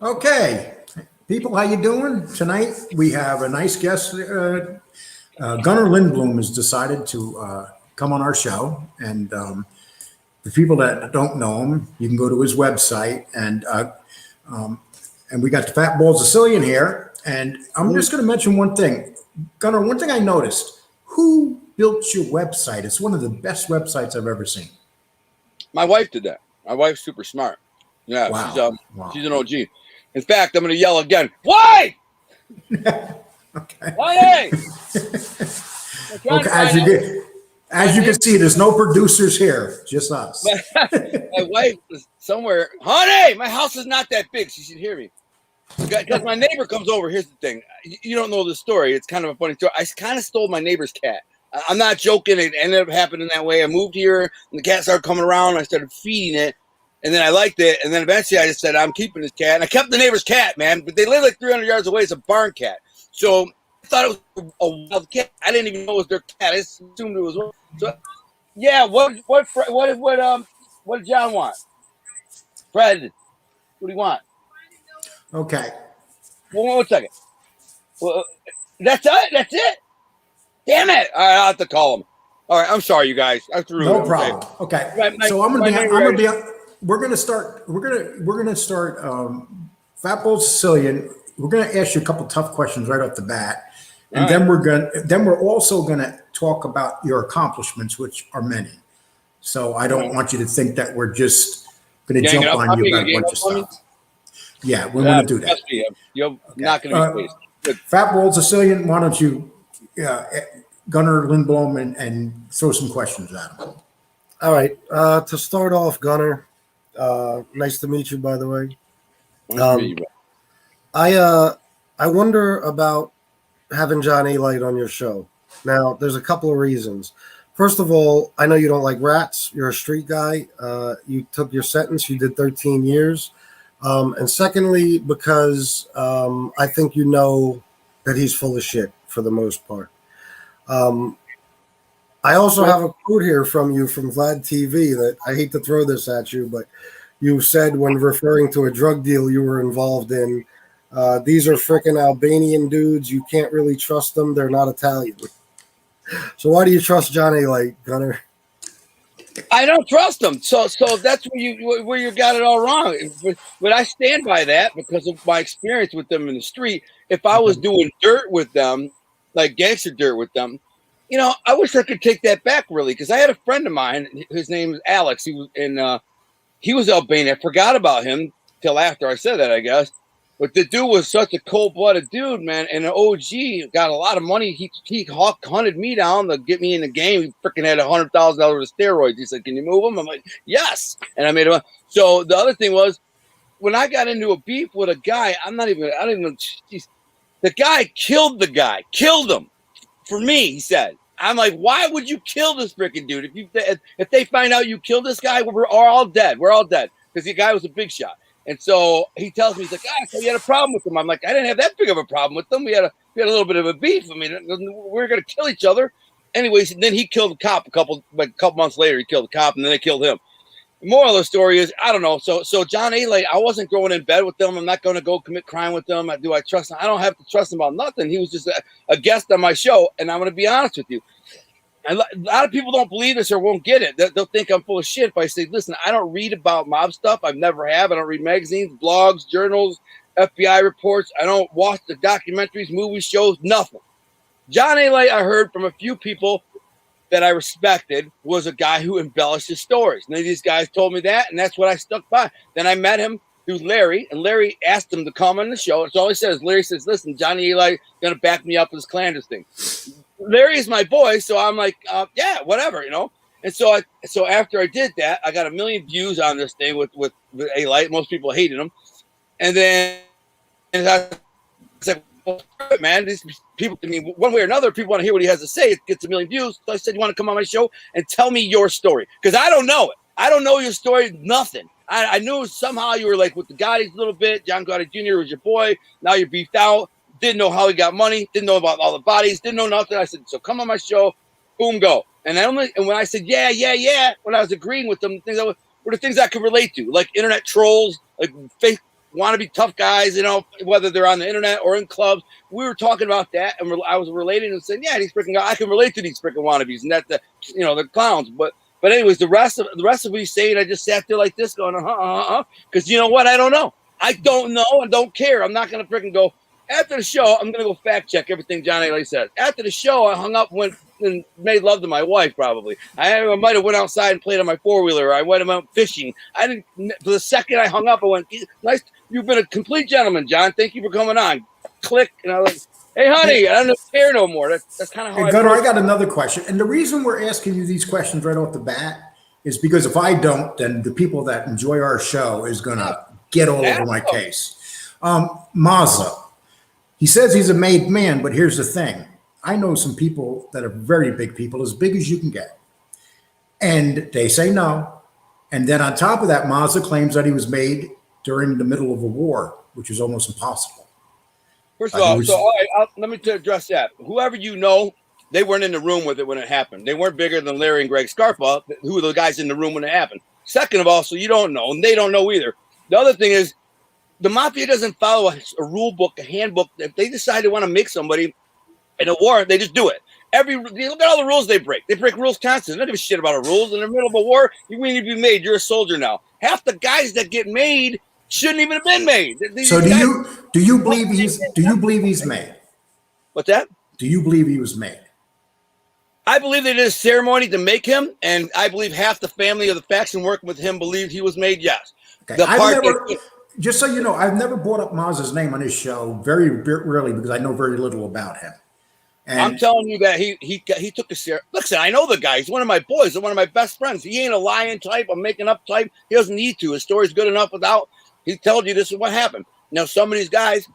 Okay, people, how you doing? Tonight we have a nice guest. Gunnar Lindbloom has decided to come on our show, and for people that don't know him, you can go to his website, and we got the Fat Bald Sicilian here. And I'm just going to mention one thing, Gunnar. One thing I noticed: who built your website? It's one of the best websites I've ever seen. My wife did that. My wife's super smart. Yeah, Wow. she's an OG. In fact, I'm going to yell again. Why? Okay. Why? Okay. As you can see, there's no producers here, just us. My wife was somewhere. Honey, my house is not that big. She should hear me. Because my neighbor comes over. Here's the thing. You don't know the story. It's kind of a funny story. I kind of stole my neighbor's cat. I'm not joking. It ended up happening that way. I moved here, and the cat started coming around. I started feeding it, and then I liked it. And then eventually I just said, I'm keeping this cat. And I kept the neighbor's cat, man. But they live like 300 yards away. It's a barn cat. So I thought it was a wild cat. I didn't even know it was their cat. I just assumed it was one. So, yeah, what did John want? Fred, what do you want? Okay. One second. Well, that's it. Damn it! All right, I'll have to call him. All right, I'm sorry, you guys. I threw no problem. Okay. So I'm gonna be. We're gonna start. We're gonna start. Fat Bald Sicilian. We're gonna ask you a couple tough questions right off the bat, and then we're also gonna talk about your accomplishments, which are many. So I don't want you to think that we're just gonna jump on you about a bunch of stuff. Yeah, we're gonna do that. You're not gonna be pleased. Fat Bald Sicilian, why don't you? Gunnar Lindbloom and throw some questions at him. All right. To start off, Gunnar, nice to meet you, by the way. I wonder about having John Alite on your show. Now, there's a couple of reasons. First of all, I know you don't like rats. You're a street guy. You took your sentence. You did 13 years. And secondly, because I think you know that he's full of shit for the most part. I also have a quote here from you from Vlad TV that I hate to throw this at you, but you said when referring to a drug deal you were involved in, these are freaking Albanian dudes. You can't really trust them. They're not Italian. So why do you trust John Alite, Gunnar? I don't trust them. So that's where you got it all wrong. But I stand by that because of my experience with them in the street. If I was doing dirt with them, like gangster dirt with them, I wish I could take that back really, because I had a friend of mine. His name is Alex. He was Albanian. I forgot about him till after I said that, I guess. But the dude was such a cold-blooded dude, man, and an OG, got a lot of money. He hunted me down to get me in the game. He freaking had $100,000 of steroids. He said, "Can you move him?" I'm like, "Yes." And I made him. So the other thing was, when I got into a beef with a guy, I don't even. Geez, the guy killed the guy. Killed him. For me, he said. I'm like, why would you kill this freaking dude? If they find out you killed this guy, we're all dead. We're all dead. Because the guy was a big shot. And so he tells me, he's like, so you had a problem with him. I'm like, I didn't have that big of a problem with them. We had a little bit of a beef. I mean, we were going to kill each other. Anyways, then he killed the cop a couple months later. He killed the cop, and then they killed him. The moral of the story is, I don't know. So John Alite, I wasn't going in bed with them. I'm not going to go commit crime with them. Do I trust him? I don't have to trust him about nothing. He was just a guest on my show, and I'm going to be honest with you. A lot of people don't believe this or won't get it. They'll think I'm full of shit if I say, listen, I don't read about mob stuff. I've never have. I don't read magazines, blogs, journals, FBI reports. I don't watch the documentaries, movies, shows, nothing. John Alite, I heard from a few people that I respected, was a guy who embellished his stories. None of these guys told me that, and that's what I stuck by. Then I met him through Larry, and Larry asked him to come on the show. That's all he says. Larry says, listen, Johnny Alite going to back me up with this clandestine thing. Larry is my boy, so I'm like, yeah, whatever, And so after I did that, I got 1 million views on this thing with Alite. Most people hated him. And then I said, well, man, these people, I mean, one way or another, people want to hear what he has to say. It gets 1 million views. So I said, you want to come on my show and tell me your story? Because I don't know it. I don't know your story, nothing. I knew somehow you were like with the Gottis a little bit. John Gotti Jr. was your boy. Now you're beefed out. Didn't know how he got money. Didn't know about all the bodies. Didn't know nothing. I said, so come on my show. Boom, go. And when I said, yeah, when I was agreeing with them, things were the things I could relate to, like internet trolls, like wannabe tough guys, you know, whether they're on the internet or in clubs. We were talking about that, and I was relating and saying, yeah, these freaking guys, I can relate to these freaking wannabes, and that the the clowns. But anyways, the rest of what he's saying, I just sat there like this, going, because you know what? I don't know. I don't know and don't care. I'm not gonna freaking go. After the show, I'm gonna go fact check everything John Alite said. After the show, I hung up, went and made love to my wife. Probably, I might have went outside and played on my 4-wheeler. Or I went out fishing. I didn't. For the second I hung up, I went, "Nice, you've been a complete gentleman, John. Thank you for coming on." Click, and I was like, "Hey, honey, I don't care no more." That's kind of how. Hey, Gunnar, I got another question, and the reason we're asking you these questions right off the bat is because if I don't, then the people that enjoy our show is gonna get all over my case. Mazza. He says he's a made man, but here's the thing. I know some people that are very big people, as big as you can get. And they say no. And then on top of that, Mazza claims that he was made during the middle of a war, which is almost impossible. First of all, let me address that. Whoever you know, they weren't in the room with it when it happened. They weren't bigger than Larry and Greg Scarpa, who were the guys in the room when it happened. Second of all, so you don't know, and they don't know either. The other thing is, the mafia doesn't follow a rule book, a handbook. If they decide they want to make somebody in a war, they just do it. Look at all the rules they break. They break rules constantly. They don't give a shit about the rules. In the middle of a war, you need to be made. You're a soldier now. Half the guys that get made shouldn't even have been made. So do you believe he's made? What's that? Do you believe he was made? I believe they did a ceremony to make him, and I believe half the family of the faction working with him believed he was made. Yes. Okay. Just so you know, I've never brought up Mazza's name on his show, very rarely, because I know very little about him. And I'm telling you that he took a serious. Listen, I know the guy. He's one of my boys. One of my best friends. He ain't a lying type, a making up type. He doesn't need to. His story's good enough without. He told you this is what happened. Now, some of these guys,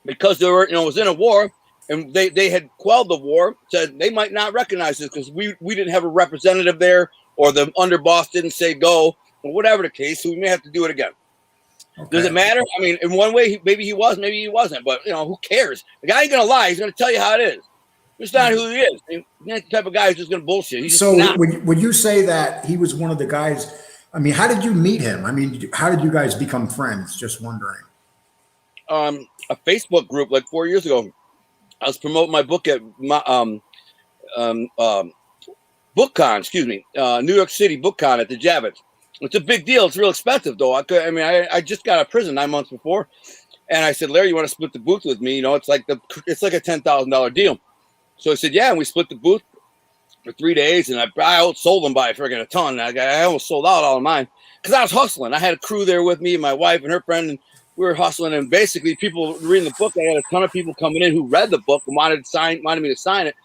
because they were, was in a war and they had quelled the war, said they might not recognize this because we didn't have a representative there, or the underboss didn't say go, or whatever the case. So we may have to do it again. Okay. Does it matter? I mean, in one way, maybe he was, maybe he wasn't, but who cares? The guy ain't gonna lie. He's gonna tell you how it is. It's not who he is. He's not the type of guy who's just gonna bullshit. So would you say that he was one of the guys? I mean, how did you meet him? I mean, how did you guys become friends? Just wondering. A Facebook group like 4 years ago. I was promoting my book at BookCon, New York City BookCon at the Javits. It's a big deal. It's real expensive, though. I just got out of prison 9 months before, and I said, Larry, you want to split the booth with me? It's like a $10,000 deal. So I said, yeah, and we split the booth for 3 days, and I outsold them by friggin' a ton. I almost sold out all of mine because I was hustling. I had a crew there with me, my wife and her friend, and we were hustling. And basically, people reading the book, I had a ton of people coming in who read the book and wanted me to sign it.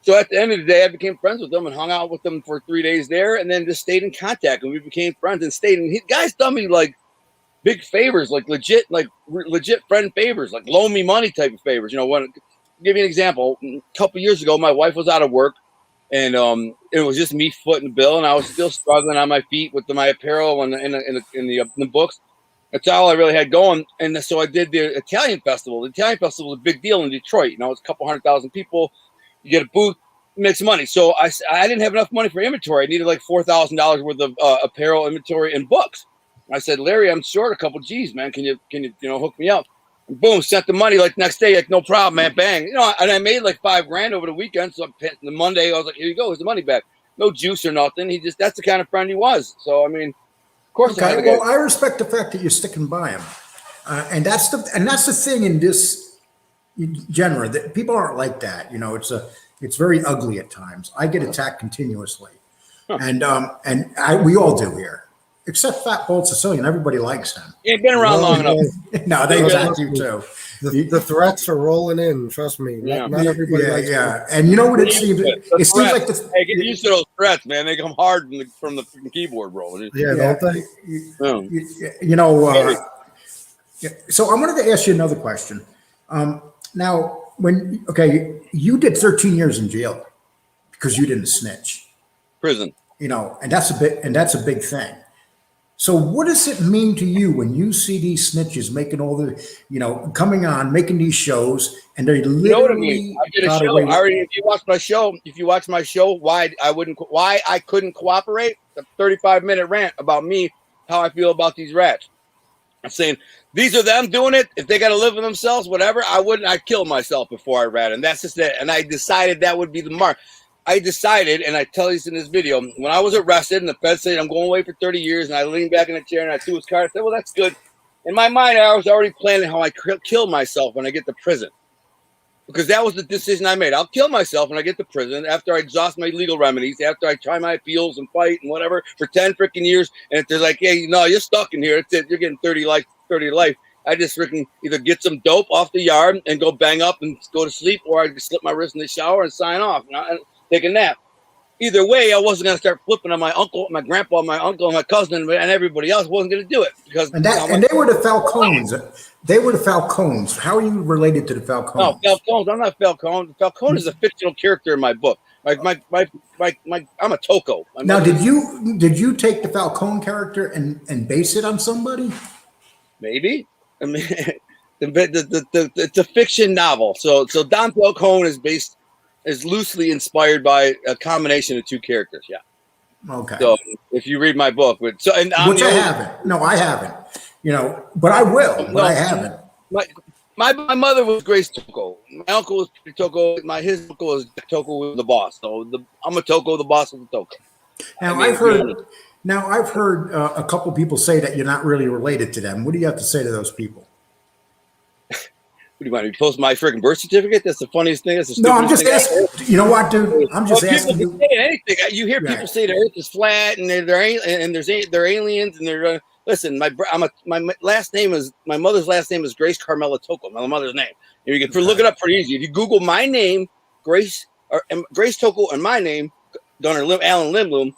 So at the end of the day, I became friends with them and hung out with them for 3 days there, and then just stayed in contact. And we became friends and stayed. And guys done me like big favors, like legit friend favors, like loan me money type of favors. Give you an example. A couple years ago, my wife was out of work, and it was just me footing the bill, and I was still struggling on my feet with my apparel and in the books. That's all I really had going. And so I did the Italian festival. The Italian festival was a big deal in Detroit. It's a couple 100,000 people. You get a booth, make some money. So I didn't have enough money for inventory. I needed like $4,000 worth of apparel, inventory, and books. I said, Larry, I'm short a couple G's, man. Can you hook me up? And boom, sent the money like next day, like no problem, man. Bang. And I made like $5,000 over the weekend. So the Monday, I was like, here you go, here's the money back. No juice or nothing. that's the kind of friend he was. So I mean, of course. Okay. Well, I respect the fact that you're sticking by him, and that's the thing in this genre that people aren't like that. It's very ugly at times. I get attacked continuously, and we all do here. Except Fat Bald Sicilian, everybody likes him. He ain't been around long enough. No, they attack you too. The threats are rolling in. Trust me. Not everybody likes him. And you know what it seems? It seems like hey, get used to those threats, man. They come hard from the keyboard rolling. Don't they? So I wanted to ask you another question. Now, you did 13 years in jail because you didn't snitch. Prison. And that's a big thing. So what does it mean to you when you see these snitches making all the, coming on, making these shows, and they literally? You know what I mean? I did a show. If you watch my show, why I couldn't cooperate? A 35-minute rant about me, how I feel about these rats. I'm saying these are them doing it. If they got to live with themselves, whatever, I'd kill myself before I ran. And that's just it. And I decided that would be the mark. I decided, and I tell you this in this video, when I was arrested and the feds said I'm going away for 30 years, and I leaned back in the chair and I threw his card, I said, well, that's good. In my mind, I was already planning how I kill myself when I get to prison. Because that was the decision I made. I'll kill myself when I get to prison after I exhaust my legal remedies, after I try my appeals and fight and whatever for 10 freaking years. And if they're like, hey, no, you're stuck in here. It's it. You're getting 30 life. I just freaking either get some dope off the yard and go bang up and go to sleep, or I slip my wrist in the shower and sign off and take a nap. Either way, I wasn't going to start flipping on my uncle, my grandpa, my uncle, my cousin, and everybody else. Wasn't going to do it because and they were the Falcones. They were the Falcones. How are you related to the Falcones? No, Falcones. I'm not Falcone. Falcone is a fictional character in my book. I'm a Toko. Now, did you take the Falcone character and base it on somebody? Maybe. I mean, it's a fiction novel. So Don Falcone is loosely inspired by a combination of two characters. Yeah. Okay. So if you read my book, which I haven't. No, I haven't. But I will. But I haven't. My mother was Grace Toko. My uncle was Toko. His uncle was Toko with the boss. So I'm a Toko, the boss of the Toko. Now I've heard a couple people say that you're not really related to them. What do you have to say to those people? What do you want me to post my freaking birth certificate? That's the funniest thing. That's the no, I'm just asking. You know what, dude? I'm just asking you. Anything. You hear people say the Earth is flat and they're aliens and they're listen. My last name is my mother's last name is Grace Carmela Toko. My mother's name. And you can look it up pretty easy. If you Google my name, Grace Toko, and my name, Alan Lindbloom,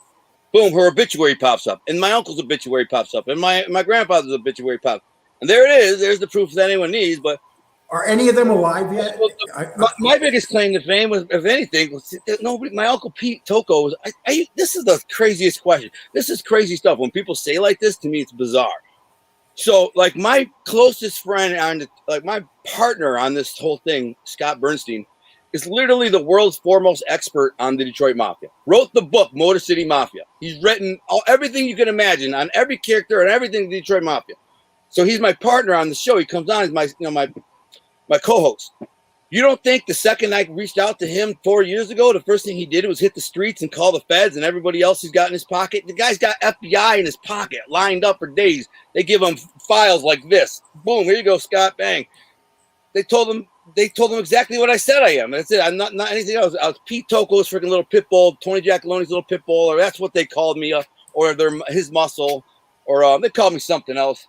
boom, her obituary pops up, and my uncle's obituary pops up, and my grandfather's obituary pops, and there it is. There's the proof that anyone needs, but. Are any of them alive yet? My biggest claim to fame was, if anything, was nobody. My uncle Pete Toko was. This is the craziest question. This is crazy stuff. When people say like this, to me, it's bizarre. So, like my closest friend my partner on this whole thing, Scott Bernstein, is literally the world's foremost expert on the Detroit Mafia. Wrote the book Motor City Mafia. He's written everything you can imagine on every character and everything in the Detroit Mafia. So he's my partner on the show. He comes on as my co-host. You don't think the second I reached out to him 4 years ago, the first thing he did was hit the streets and call the feds and everybody else he's got in his pocket? The guy's got FBI in his pocket, lined up for days. They give him files like this. Boom, here you go, Scott. Bang. They told him exactly what I said I am. That's it. I'm not anything else. I was Pete Toko's freaking little pit bull, Tony Giacalone's little pit bull, or that's what they called me, or his muscle, or they called me something else.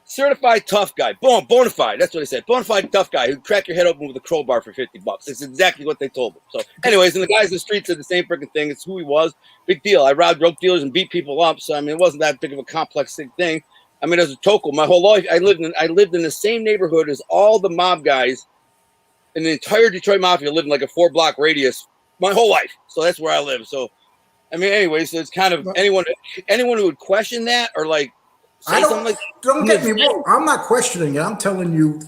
Certified tough guy. Boom, bona fide. That's what they said. Bona fide tough guy who'd crack your head open with a crowbar for $50. It's exactly what they told him. So, anyways, and the guys in the street said the same freaking thing. It's who he was. Big deal. I robbed drug dealers and beat people up. So, I mean, it wasn't that big of a complex thing. I mean, as a Toko, my whole life, I lived in the same neighborhood as all the mob guys in the entire Detroit Mafia. Lived in like a 4-block radius my whole life. So that's where I live. So, I mean, anyway, so it's kind of anyone who would question that or like, don't get me wrong. I'm not questioning it. I'm telling you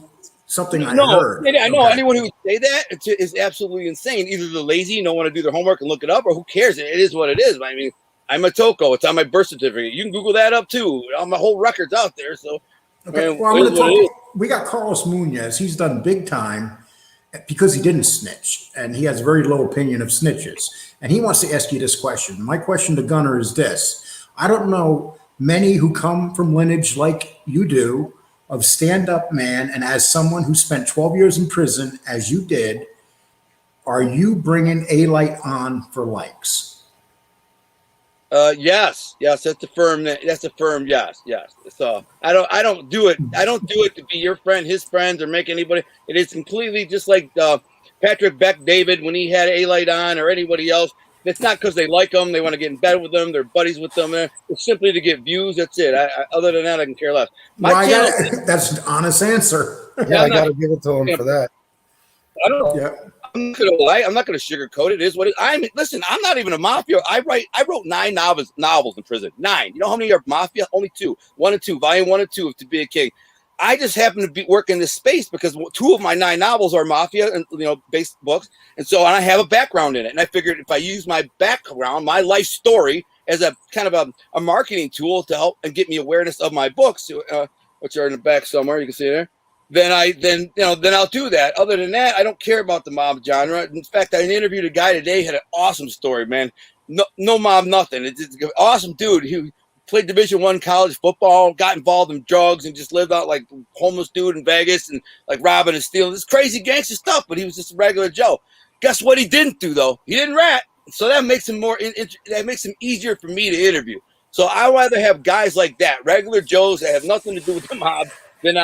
something I heard. I know anyone who would say that is absolutely insane. Either they're lazy, don't want to do their homework and look it up, or who cares? It is what it is. I mean, I'm a Toko. It's on my birth certificate. You can Google that up too. All my whole record's out there. So, okay. Well, I'm going to talk. We got Carlos Muñez. He's done big time because he didn't snitch, and he has very low opinion of snitches. And he wants to ask you this question. My question to Gunner is this: I don't know many who come from lineage like you do, of stand-up man, and as someone who spent 12 years in prison, as you did, are you bringing Alite on for likes? Yes, that's a firm yes. So I don't do it. I don't do it to be your friend, his friends, or make anybody. It is completely just like Patrick Beck David when he had Alite on, or anybody else. It's not because they like them. They want to get in bed with them. They're buddies with them. It's simply to get views. That's it. Other than that, I can care less. That's an honest answer. Yeah, I got to give it to him for that. I don't. Yeah. I'm not going to lie. I'm not going to sugarcoat it. It is what it is. Listen, I'm not even a mafia. I wrote 9 novels in prison. 9. You know how many are mafia? Only 2. 1 and 2. Volume 1 and 2 of To Be a King. I just happen to be working this space because 2 of my 9 novels are mafia and based books, and so I have a background in it. And I figured if I use my background, my life story, as a kind of a marketing tool to help and get me awareness of my books, which are in the back somewhere. You can see there. Then I'll do that. Other than that, I don't care about the mob genre. In fact, I interviewed a guy today, had an awesome story, man. No mob, nothing. It's an awesome dude. He played Division I college football, got involved in drugs, and just lived out like a homeless dude in Vegas and like robbing and stealing. This crazy gangster stuff, but he was just a regular Joe. Guess what he didn't do, though? He didn't rat. So that makes him that makes him easier for me to interview. So I'd rather have guys like that, regular Joes that have nothing to do with the mob, than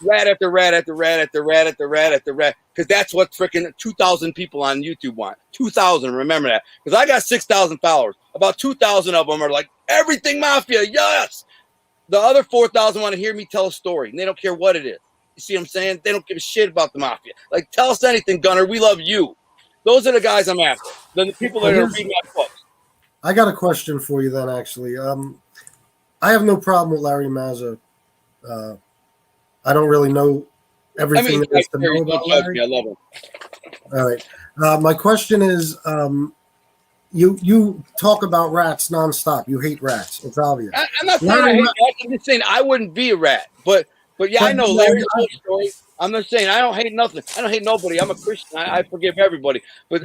rat after rat after rat after rat after rat after rat, because that's what freaking 2,000 people on YouTube want. 2,000, remember that, because I got 6,000 followers. About 2,000 of them are like, everything mafia, yes. The other 4,000 want to hear me tell a story, and they don't care what it is. You see what I'm saying? They don't give a shit about the mafia. Like, tell us anything, Gunner. We love you. Those are the guys I'm after. The people that are reading my books. I got a question for you then, actually. I have no problem with Larry Mazza. I don't really know everything there is to know about Larry. I love him. All right. My question is, you talk about rats nonstop. You hate rats. It's obvious. I'm not saying I hate rats. I'm just saying I wouldn't be a rat. But yeah, I know Larry's whole story. I'm not saying I don't hate nothing. I don't hate nobody. I'm a Christian. I forgive everybody. But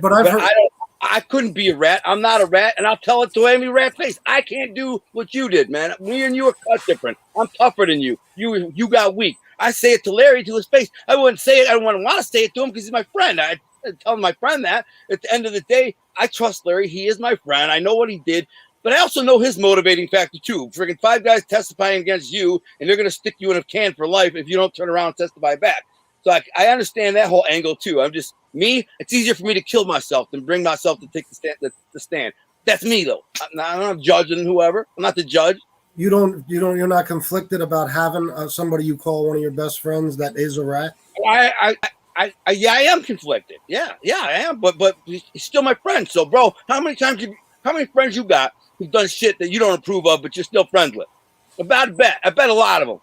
I couldn't be a rat. I'm not a rat, and I'll tell it to any rat face. I can't do what you did, man. Me and you are cut different. I'm tougher than you. You got weak. I say it to Larry to his face. I wouldn't say it. I don't want to say it to him because he's my friend. I tell my friend that. At the end of the day, I trust Larry. He is my friend. I know what he did. But I also know his motivating factor, too. Freaking 5 guys testifying against you, and they're going to stick you in a can for life if you don't turn around and testify back. So I understand that whole angle, too. I'm just me. It's easier for me to kill myself than bring myself to take the stand. That's me, though. I'm not judging whoever. I'm not the judge. You're not conflicted about having somebody you call one of your best friends that is a rat? I am conflicted. Yeah, I am. But he's still my friend. So, bro, how many friends you got who've done shit that you don't approve of, but you're still friends with? I bet a lot of them.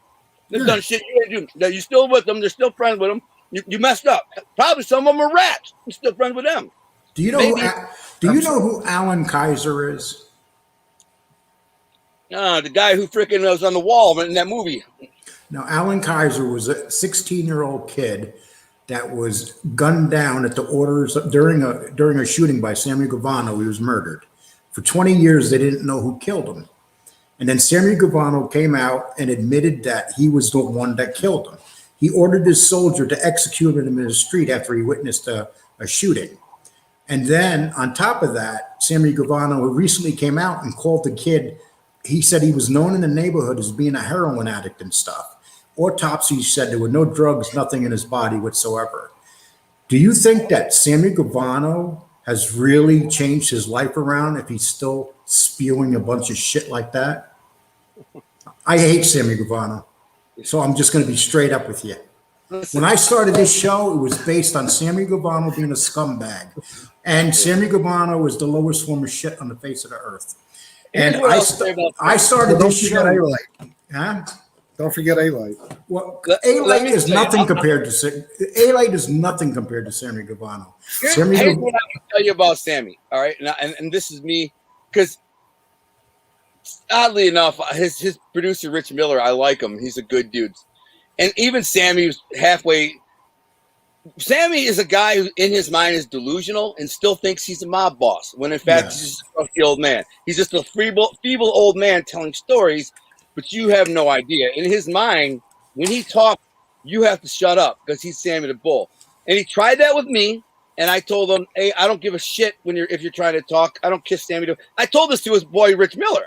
They've done shit you didn't do. You're still with them. They're still friends with them. You messed up. Probably some of them are rats. You're still friends with them. Do you know who Alan Kaiser is? The guy who freaking was on the wall in that movie. Now, Alan Kaiser was a 16-year-old kid that was gunned down at the orders during a shooting by Sammy Gravano. He was murdered. For 20 years, they didn't know who killed him. And then Sammy Gravano came out and admitted that he was the one that killed him. He ordered his soldier to execute him in the street after he witnessed a shooting. And then on top of that, Sammy Gravano, who recently came out and called the kid, he said he was known in the neighborhood as being a heroin addict and stuff. Autopsy said there were no drugs, nothing in his body whatsoever. Do you think that Sammy Gravano has really changed his life around if he's still spewing a bunch of shit like that? I hate Sammy Gravano, so I'm just going to be straight up with you. When I started this show, it was based on Sammy Gravano being a scumbag. And Sammy Gravano was the lowest form of shit on the face of the earth. And I started this show. Huh? Don't forget Alite. Well, Alite is nothing compared to Sammy Gravano. Here's what I can tell you about Sammy. All right, and this is me, because oddly enough, his producer Rich Miller, I like him. He's a good dude, and even Sammy was halfway. Sammy is a guy who, in his mind, is delusional and still thinks he's a mob boss, when in fact he's just a crusty old man. He's just a feeble old man telling stories. But you have no idea. In his mind, when he talks, you have to shut up because he's Sammy the Bull. And he tried that with me, and I told him, "Hey, I don't give a shit if you're trying to talk. I don't kiss Sammy." I told this to his boy Rich Miller.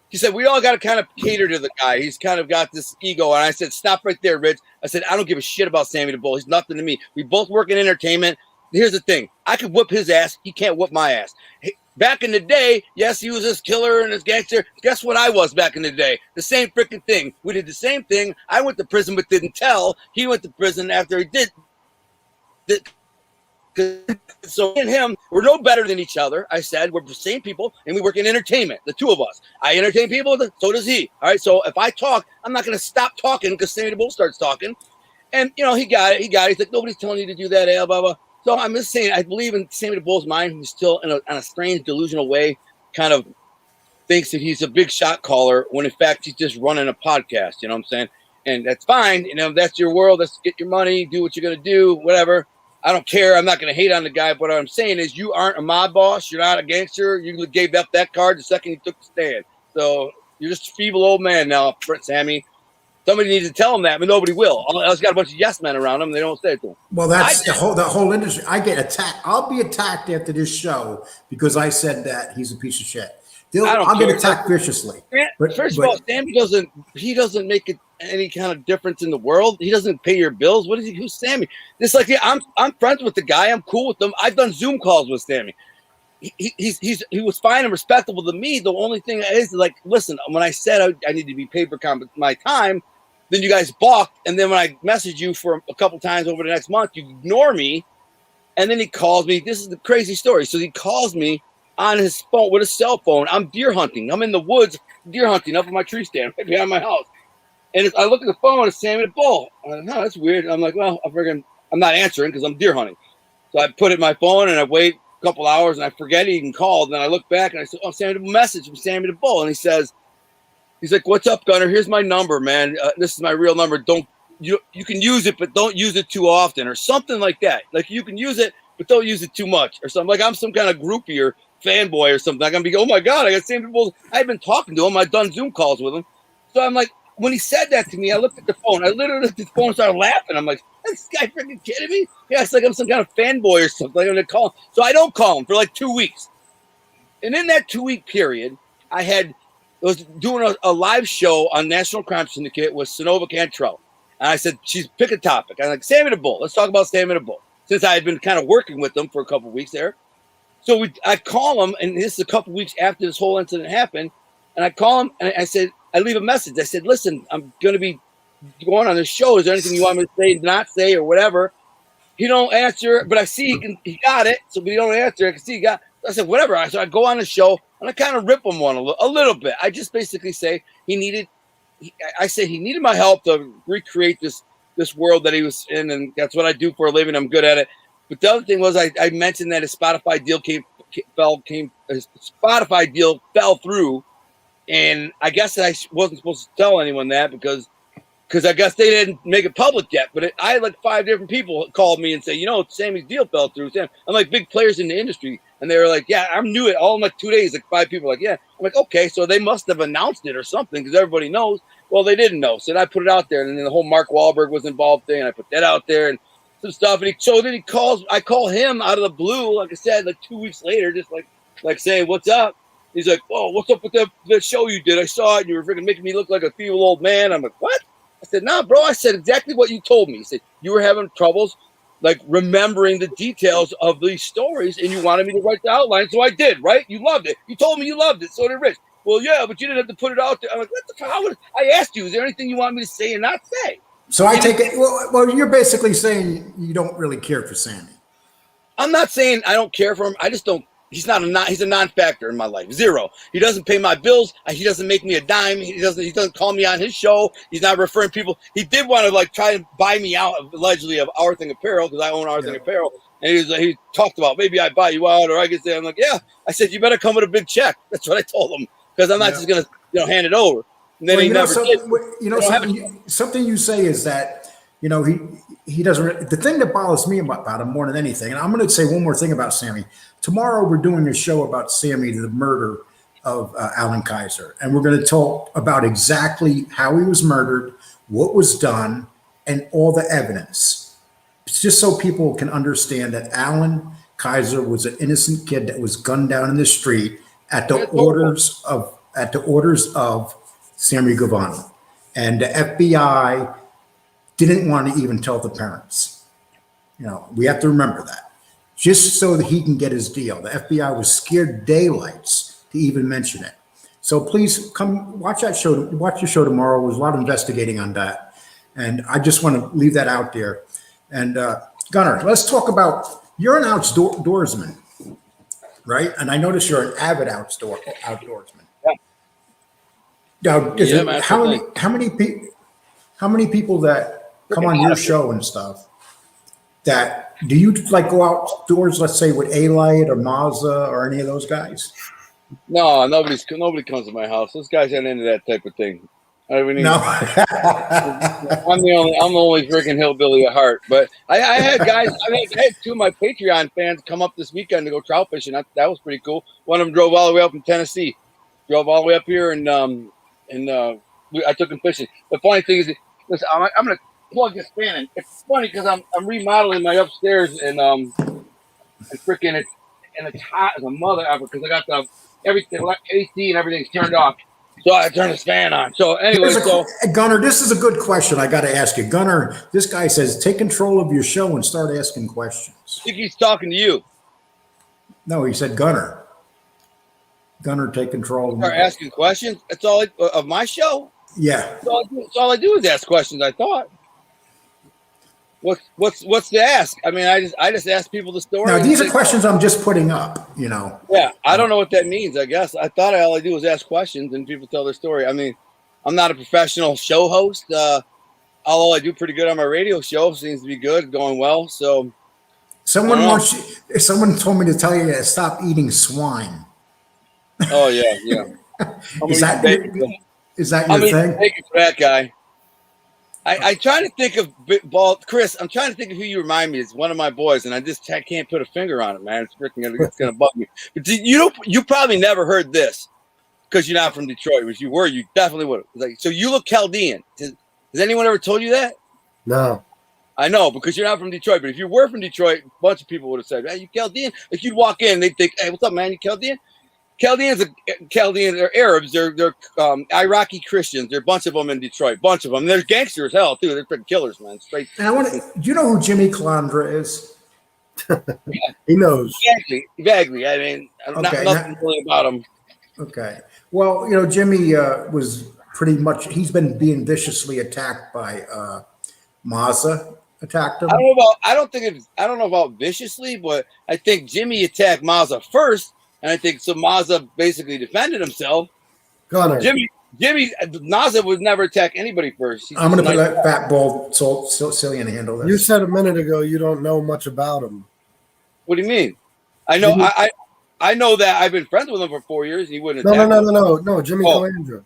He said, we all got to kind of cater to the guy. He's kind of got this ego. And I said, stop right there, Rich. I said, I don't give a shit about Sammy the Bull. He's nothing to me. We both work in entertainment. Here's the thing. I could whoop his ass. He can't whoop my ass. Back in the day, yes, he was this killer and this gangster. Guess what I was back in the day? The same freaking thing. We did the same thing. I went to prison but didn't tell. He went to prison after he did. So me and him, we're no better than each other. I said, we're the same people, and we work in entertainment, the two of us. I entertain people, so does he. All right, so if I talk, I'm not going to stop talking because Sammy the Bull starts talking. And, he got it. He's like, nobody's telling you to do that, blah, blah. So I'm just saying, I believe in Sammy the Bull's mind. He's still, in a strange, delusional way, kind of thinks that he's a big shot caller when, in fact, he's just running a podcast. You know what I'm saying? and that's fine. You know, that's your world. Let's get your money, do what you're gonna do, whatever. I don't care. I'm not gonna hate on the guy. But what I'm saying is, you aren't a mob boss. You're not a gangster. You gave up that card the second you took the stand. So you're just a feeble old man now, Sammy. Somebody needs to tell him that, but nobody will. I got a bunch of yes men around him. And they don't say it to him. Well, that's the whole industry. I get attacked. I'll be attacked after this show because I said that he's a piece of shit. I'll get attacked viciously. First of all, Sammy doesn't make it any kind of difference in the world. He doesn't pay your bills. What is he? Who's Sammy? It's like, yeah, I'm friends with the guy. I'm cool with him. I've done Zoom calls with Sammy. He was fine and respectable to me. The only thing is, like, listen, when I said I need to be paid for my time, then you guys balked. And then when I messaged you for a couple times over the next month, you ignore me. And then he calls me. This is the crazy story. So he calls me on his phone with a cell phone. I'm deer hunting. I'm in the woods deer hunting up in my tree stand right behind my house. And I look at the phone, it's Sammy the Bull. I'm like, no, that's weird. I'm like, well, I'm not answering because I'm deer hunting. So I put it in my phone and I wait a couple hours and I forget he even called. And then I look back and I said, oh, Sammy the message from Sammy the Bull. And he's like, what's up, Gunner? Here's my number, man. This is my real number. You can use it, but don't use it too often, or something like that. Like, you can use it, but don't use it too much, or something. Like, I'm some kind of groupie or fanboy or something. I'm gonna be, oh my God, I got Sammy the Bull. I've been talking to him. I've done Zoom calls with him. So I'm like, when he said that to me, I looked at the phone. I literally looked at the phone and started laughing. I'm like, is this guy freaking kidding me? Yeah, it's like I'm some kind of fanboy or something. I'm gonna call him. So I don't call him for like 2 weeks. And in that 2-week period, I was doing a live show on National Crime Syndicate with Sonova Cantrell. And I said, pick a topic. I'm like, Sammy the Bull. Let's talk about Sammy the Bull. Since I had been kind of working with them for a couple of weeks there. So I call him, and this is a couple of weeks after this whole incident happened. And I call him, and I leave a message. I said, listen, I'm going to be going on this show. Is there anything you want me to say, not say, or whatever? He don't answer, but I see he got it. So, but he don't answer. I can see he got. I said, whatever. So I go on the show, and I kind of rip him one a little bit. I just basically say he needed my help to recreate this world that he was in, and that's what I do for a living. I'm good at it. But the other thing was I mentioned that his Spotify deal fell through, and I guess I wasn't supposed to tell anyone that because I guess they didn't make it public yet. But I had like 5 different people called me and say, Sammy's deal fell through. I'm like big players in the industry, and they were like, yeah, I knew it all in like 2 days. Like 5 people were like, yeah. I'm like, okay, so they must have announced it or something because everybody knows. Well, they didn't know, so then I put it out there, and then the whole Mark Wahlberg was involved thing, and I put that out there and some stuff. And then he calls. I call him out of the blue, like I said, like 2 weeks later, just like saying, what's up? He's like, oh, what's up with the show you did? I saw it. You were freaking making me look like a feeble old man. I'm like, what? I said, nah, bro. I said exactly what you told me. He said, you were having troubles, like, remembering the details of these stories, and you wanted me to write the outline. So I did, right? You loved it. You told me you loved it. So did Rich. Well, yeah, but you didn't have to put it out there. I'm like, what the hell? I asked you, is there anything you want me to say and not say? So I take it. Well, you're basically saying you don't really care for Sammy. I'm not saying I don't care for him. I just don't. He's a non-factor in my life. Zero. He doesn't pay my bills. He doesn't make me a dime. He doesn't call me on his show. He's not referring people. He did want to like try to buy me out allegedly of Our Thing Apparel because I own Our Thing Apparel. And he talked about maybe I buy you out or I could say, I'm like, yeah. I said, you better come with a big check. That's what I told him because I'm not just going to hand it over. And then he never did. Something you say is that, he doesn't. The thing that bothers me about him more than anything, and I'm going to say one more thing about Sammy. Tomorrow we're doing a show about Sammy, the murder of Alan Kaiser, and we're going to talk about exactly how he was murdered, what was done, and all the evidence. It's just so people can understand that Alan Kaiser was an innocent kid that was gunned down in the street at the orders of Sammy Gravano, and the FBI didn't want to even tell the parents. We have to remember that. Just so that he can get his deal. The FBI was scared daylights to even mention it. So please come watch that show. Watch your show tomorrow. There's a lot of investigating on that. And I just want to leave that out there. And Gunnar, let's talk about, you're an outdoorsman, right? And I notice you're an avid outdoorsman. Yeah. Now, how many people that come on your show and stuff that do you like go outdoors, let's say with Alite or Mazda or any of those guys? No, nobody comes to my house. Those guys aren't into that type of thing. No. I'm the only freaking hillbilly at heart. But I had guys. I had two of my Patreon fans come up this weekend to go trout fishing. That was pretty cool. One of them drove all the way up from Tennessee, drove all the way up here, and I took him fishing. The funny thing is, listen, I'm gonna plug this fan in. It's funny because I'm remodeling my upstairs, and freaking it's hot as a mother ever because I got everything AC and everything's turned off. So I turned this fan on. So anyway, Gunner, this is a good question. I got to ask you, Gunner. This guy says, take control of your show and start asking questions. I think he's talking to you. No, he said Gunner. Gunner, take control. Start asking questions. That's all of my show. Yeah. That's all I do is ask questions. I thought. What's to ask? I mean, I just ask people the story. Now these are questions I'm just putting up. Yeah, I don't know what that means. I guess I thought all I do was ask questions and people tell their story. I mean, I'm not a professional show host. Although I do pretty good on my radio show, seems to be good, going well. So, someone told me to tell you to stop eating swine. Oh yeah. Is that your thing? Thank you for that, guy. I try to think of Bald Chris. I'm trying to think of who you remind me is one of my boys, and I can't put a finger on it, man. It's gonna bug me. But you probably never heard this because you're not from Detroit. If you were, you definitely would have. So you look Chaldean. Has anyone ever told you that? No. I know because you're not from Detroit. But if you were from Detroit, a bunch of people would have said, "Hey, you Chaldean?" Like you'd walk in, they'd think, "Hey, what's up, man? You Chaldean?" Chaldeans are Arabs. They're Iraqi Christians. There are a bunch of them in Detroit. Bunch of them. There's gangsters, hell, too. They're freaking killers, man. Straight. And do you know who Jimmy Calandra is? He knows. Vaguely. I mean, nothing really about him. Okay. Well, Jimmy was pretty much. He's been being viciously attacked by Mazza. Attacked him. I don't know about viciously, but I think Jimmy attacked Mazza first. And I think so. Mazza basically defended himself. Gunner. Jimmy Mazza would never attack anybody first. I'm going to let Fat Bald Sicilian handle this. You said a minute ago you don't know much about him. What do you mean? I know. I know that I've been friends with him for 4 years. He wouldn't. No. Jimmy Calandra.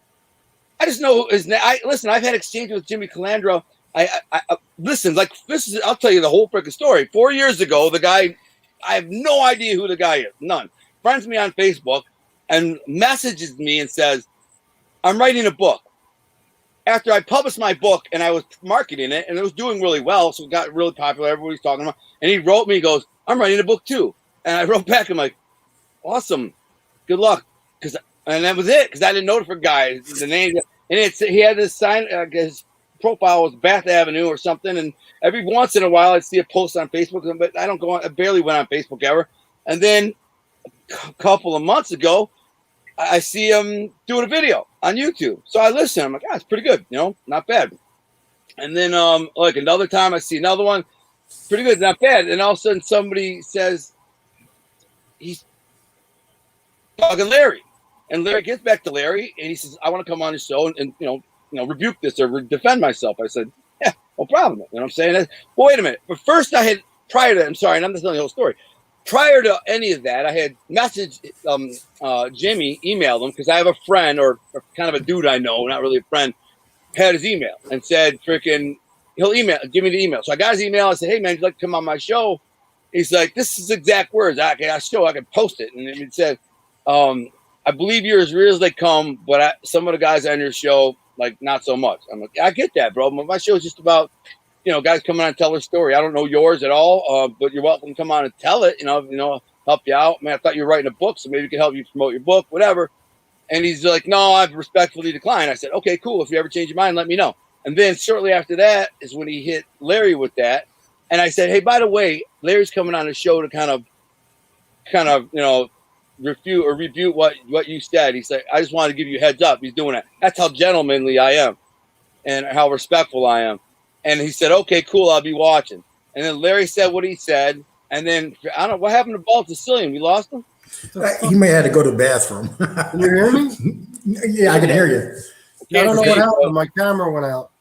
I just know his name. Listen. I've had exchange with Jimmy Calandra. I listen. Like this is. I'll tell you the whole freaking story. 4 years ago, the guy. I have no idea who the guy is. None. Friends me on Facebook and messages me and says, I'm writing a book. After I published my book and I was marketing it and it was doing really well, so it got really popular, everybody's talking about it. And he wrote me, he goes, I'm writing a book too. And I wrote back, I'm like, awesome, good luck. And that was it, because I didn't know the guy, the name. And he had this sign, his profile was Bath Avenue or something. And every once in a while I'd see a post on Facebook, but I barely went on Facebook ever. And then a couple of months ago, I see him doing a video on YouTube. So I listen. I'm like, it's pretty good, not bad. And then like another time I see another one, pretty good, not bad. And all of a sudden somebody says he's talking Larry. And Larry gets back to Larry and he says, I want to come on the show and rebuke this or defend myself. I said, yeah, no problem. You know what I'm saying? Well, wait a minute. But first I'm sorry, and I'm just telling the whole story. Prior to any of that, I had messaged Jimmy, emailed him, because I have a friend or kind of a dude I know, not really a friend, had his email and said, freaking, give me the email. So I got his email. I said, hey, man, you'd like to come on my show? He's like, this is exact words. I can post it. And it said, I believe you're as real as they come, but some of the guys on your show, like, not so much. I'm like, I get that, bro. My show is just about guys come on and tell their story. I don't know yours at all, but you're welcome to come on and tell it. Help you out. Man, I thought you were writing a book, so maybe we can help you promote your book, whatever. And he's like, no, I've respectfully declined. I said, okay, cool. If you ever change your mind, let me know. And then shortly after that is when he hit Larry with that. And I said, hey, by the way, Larry's coming on the show to kind of refute or rebuke what you said. He said, I just wanted to give you a heads up. He's doing it. That's how gentlemanly I am and how respectful I am. And he said, okay, cool, I'll be watching. And then Larry said what he said. And then, I don't know, what happened to Bald Sicilian? We lost him? He may have to go to the bathroom. Can you hear me? Yeah, I can hear you. I don't know what happened. My camera went out.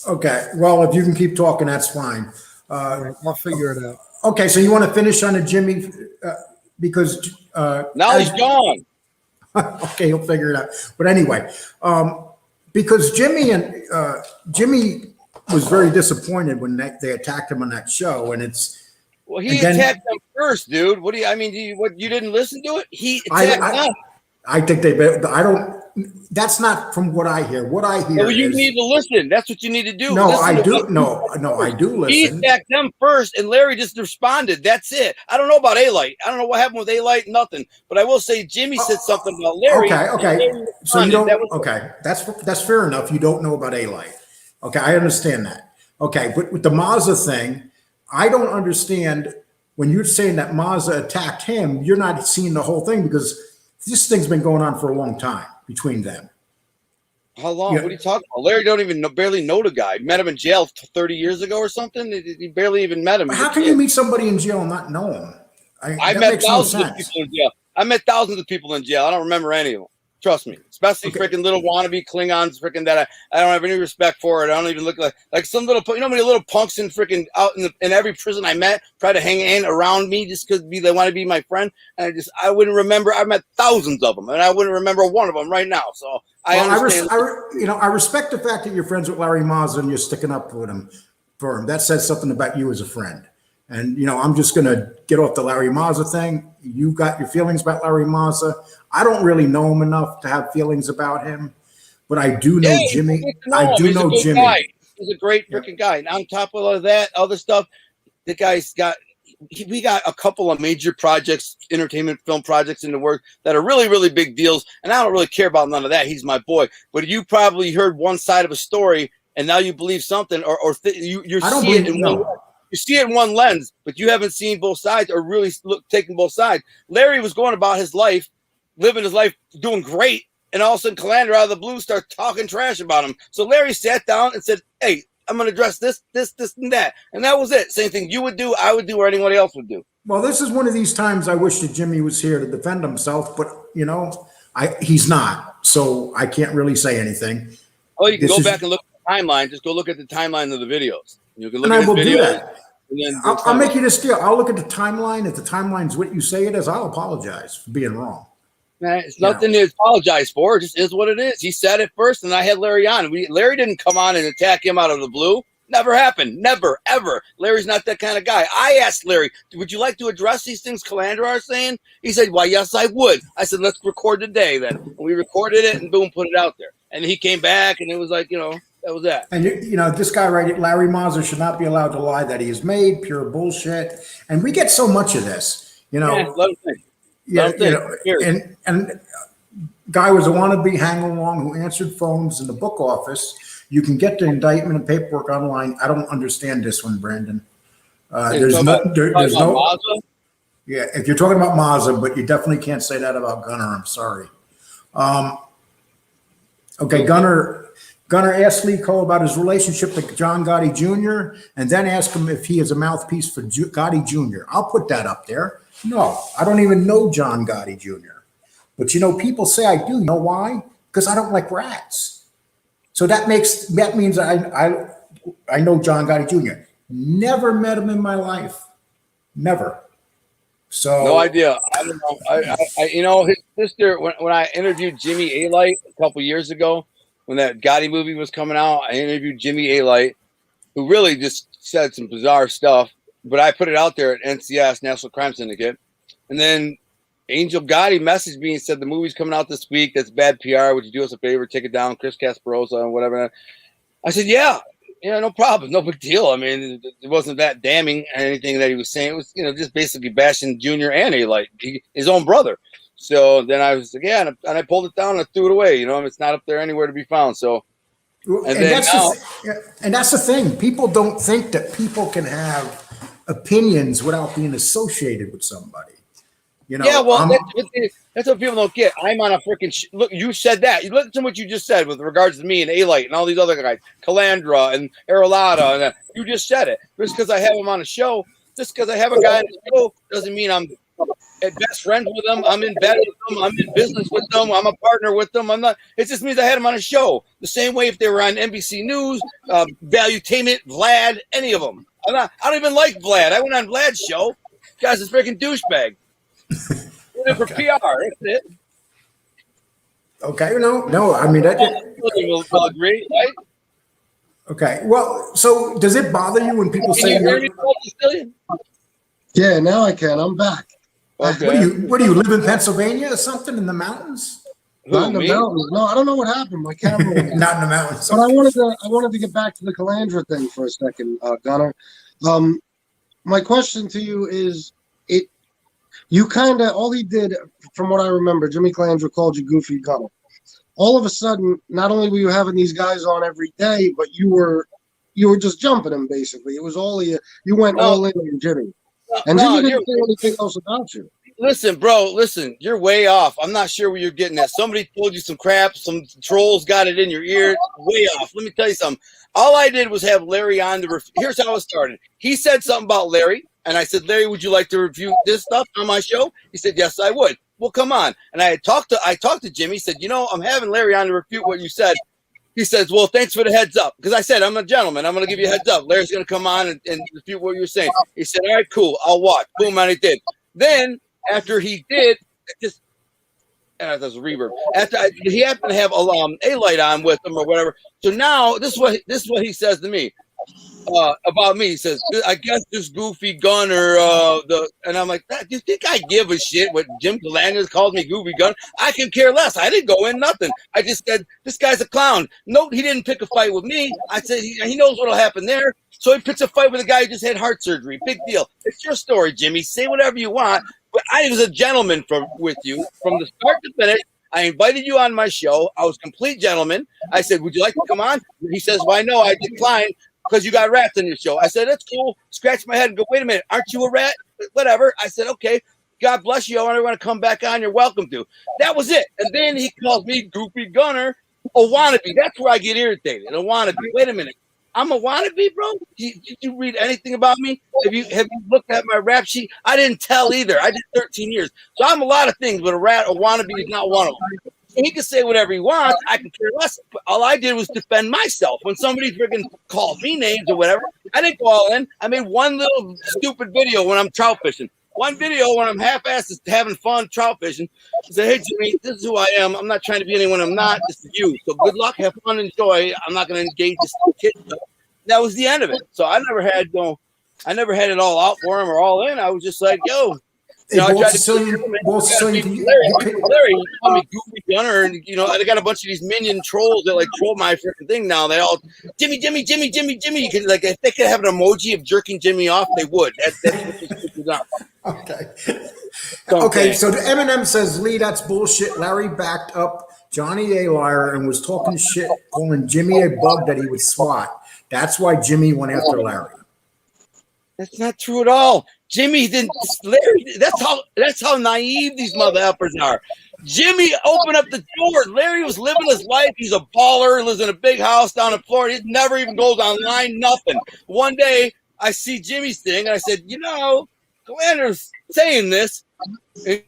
Okay. Well, if you can keep talking, that's fine. I'll figure it out. Okay, so you want to finish on the Jimmy because now he's gone. Okay, he'll figure it out. But anyway, because Jimmy was very disappointed when they attacked him on that show, and it's. Well, he attacked them first, dude. What do you? I mean, you didn't listen to it? He attacked them. I think I don't. That's not from what I hear. What I hear. Well, you need to listen. That's what you need to do. No, I do. No, I do listen. He attacked them first, and Larry just responded. That's it. I don't know about Alite. I don't know what happened with Alite. Nothing. But I will say Jimmy said something about Larry. Okay. So you don't. Okay, that's fair enough. You don't know about Alite. Okay, I understand that. Okay, but with the Mazza thing, I don't understand when you're saying that Mazza attacked him. You're not seeing the whole thing because this thing's been going on for a long time between them. How long? Yeah. What are you talking about? Larry don't even barely know the guy. Met him in jail 30 years ago or something. He barely even met him. How can you meet somebody in jail and not know him? I met thousands of people in jail. I met thousands of people in jail. I don't remember any of them. Trust me, especially freaking little wannabe Klingons, freaking that I don't have any respect for it. I don't even look like some little, you know, how many little punks in freaking out in every prison I met try to hang in around me just because they want to be my friend. And I wouldn't remember. I met thousands of them, and I wouldn't remember one of them right now. So I respect the fact that you're friends with Larry Mazza and you're sticking up for him. That says something about you as a friend. And, you know, I'm just going to get off the Larry Mazza thing. You got your feelings about Larry Mazza. I don't really know him enough to have feelings about him, but I do know Jimmy. I do know Jimmy. Guy. He's a great freaking guy. And on top of all of that, other stuff, the guy's got, we got a couple of major projects, entertainment film projects in the work that are really, really big deals. And I don't really care about none of that. He's my boy. But you probably heard one side of a story and now you believe something you're seeing it in one way. You see it in one lens, but you haven't seen both sides or really taking both sides. Larry was going about his life, living his life, doing great, and all of a sudden Calandra out of the blue starts talking trash about him. So Larry sat down and said, hey, I'm going to address this, and that. And that was it. Same thing you would do, I would do, or anybody else would do. Well, this is one of these times I wish that Jimmy was here to defend himself, but, you know, he's not. So I can't really say anything. Oh, you can go back and look at the timeline. Just go look at the timeline of the videos. You can look at I will do that. I'll make you this deal. I'll look at the timeline. If the timeline's what you say it is, I'll apologize for being wrong. Man, it's nothing to apologize for. It just is what it is. He said it first, and I had Larry on. Larry didn't come on and attack him out of the blue. Never happened. Never, ever. Larry's not that kind of guy. I asked Larry, would you like to address these things Calandra are saying? He said, why, yes, I would. I said, let's record today then. And we recorded it, and boom, put it out there. And he came back, and it was like, you know, that was that. And, you know, this guy, right, Larry Mazza should not be allowed to lie that he has made, pure bullshit. And we get so much of this, you know. Yeah, let him think. Yeah, you know, and guy was a wannabe hang-along who answered phones in the book office. You can get the indictment and paperwork online. I don't understand this one, Brandon. There's no. Mazza? Yeah, if you're talking about Mazza, but you definitely can't say that about Gunner. I'm sorry. Okay, Gunner asked Lee Cole about his relationship with John Gotti Jr. and then asked him if he is a mouthpiece for Gotti Jr. I'll put that up there. No, I don't even know John Gotti Jr. But, you know, people say I do. You know why? Because I don't like rats. So that means I know John Gotti Jr. Never met him in my life. Never. So no idea. I don't know. I you know, his sister, when I interviewed Jimmy Alite a couple years ago, when that Gotti movie was coming out, I interviewed Jimmy Alite, who really just said some bizarre stuff. But I put it out there at NCS, National Crime Syndicate. And then Angel Gotti messaged me and said, the movie's coming out this week. That's bad PR. Would you do us a favor? Take it down. Chris Casparosa and whatever. I said, yeah, no problem. No big deal. I mean, it wasn't that damning anything that he was saying. It was, you know, just basically bashing Junior and Alite, his own brother. So then I was like, yeah, and I pulled it down and I threw it away. You know, it's not up there anywhere to be found. So, and that's the thing. People don't think that people can have opinions without being associated with somebody. You know, yeah, well, that's what people don't get. I'm on a freaking look. You said that. You listen to what you just said with regards to me and Alite and all these other guys, Calandra and Arolata, and you just said it. Just because I have him on a show, just because I have a guy on the show, doesn't mean I'm best friends with them. I'm in bed with them. I'm in business with them. I'm a partner with them. I'm not. It just means I had them on a show. The same way if they were on NBC News, Valuetainment, Vlad, any of them. I don't even like Vlad. I went on Vlad's show. Guy's a freaking douchebag. For PR, that's it. Okay, no. I mean, We'll agree, right? okay. Well, so does it bother you when people Can say you hear you're? me, Bald Sicilian? Yeah, now I can. I'm back. Okay. What do you live in Pennsylvania or something in the mountains? Not in the Me? mountains. No, I don't know what happened. My camera went out. Not in the mountains. But I wanted to get back to the Calandra thing for a second, Gunnar. My question to you is, you kind of, all he did, from what I remember, Jimmy Calandra called you Goofy Gunnar. All of a sudden, not only were you having these guys on every day, but you were just jumping them basically. It was all you went all in on Jimmy. And Jimmy didn't say anything else about you. Listen, bro, you're way off. I'm not sure where you're getting at. Somebody told you some crap, some trolls got it in your ear. Way off. Let me tell you something. All I did was have Larry on the here's how it started. He said something about Larry, and I said, Larry, would you like to review this stuff on my show? He said, yes, I would. Well, come on. And I talked to Jimmy. He said, I'm having Larry on to refute what you said. He says, well, thanks for the heads up. Because I said, I'm a gentleman. I'm going to give you a heads up. Larry's going to come on and refute what you're saying. He said, all right, cool. I'll watch. Boom, and he did. Then, after he did, that's a reverb. He happened to have Alite on with him or whatever. So now, this is what he says to me. About me, he says, I guess this Goofy Gunner, and I'm like, do you think I give a shit what Jim Calandra called me Goofy Gunner? I can care less. I didn't go in nothing. I just said, this guy's a clown. Note, he didn't pick a fight with me. I said, he knows what'll happen there. So he picks a fight with a guy who just had heart surgery. Big deal. It's your story, Jimmy. Say whatever you want. But I was a gentleman with you from the start to finish. I invited you on my show. I was a complete gentleman. I said, would you like to come on? He says, why no, I declined. Because you got rats on your show. I said, that's cool. Scratch my head and go, wait a minute, aren't you a rat? Whatever. I said, okay, God bless you. I want to come back on. You're welcome to. That was it. And then he calls me Goofy Gunner, a wannabe. That's where I get irritated. A wannabe. Wait a minute. I'm a wannabe, bro? Did you read anything about me? Have you looked at my rap sheet? I didn't tell either. I did 13 years. So I'm a lot of things, but a wannabe is not one of them. He can say whatever he wants. I can care less. But all I did was defend myself. When somebody freaking called me names or whatever, I didn't go all in. I made one little stupid video when I'm trout fishing. One video when I'm half-assed having fun trout fishing. I said, hey, Jimmy, this is who I am. I'm not trying to be anyone I'm not. This is you. So good luck. Have fun. Enjoy. I'm not going to engage this kid. That was the end of it. So I never had it all out for him or all in. I was just like, yo. Bald Sicilian, Larry call me Goofy Gunner, and I got a bunch of these minion trolls that like troll my freaking thing now. They all Jimmy. You can if they could have an emoji of jerking Jimmy off, they would. That's what okay. Okay, so the Eminem says, Lee, that's bullshit. Larry backed up Johnny a liar and was talking shit, calling Jimmy a bug that he would swat. That's why Jimmy went after Larry. That's not true at all. Jimmy didn't. Larry. That's how naive these mother effers are. Jimmy opened up the door. Larry was living his life. He's a baller. Lives in a big house down in Florida. He never even goes online. Nothing. One day I see Jimmy's thing, and I said, Calandra's saying this. And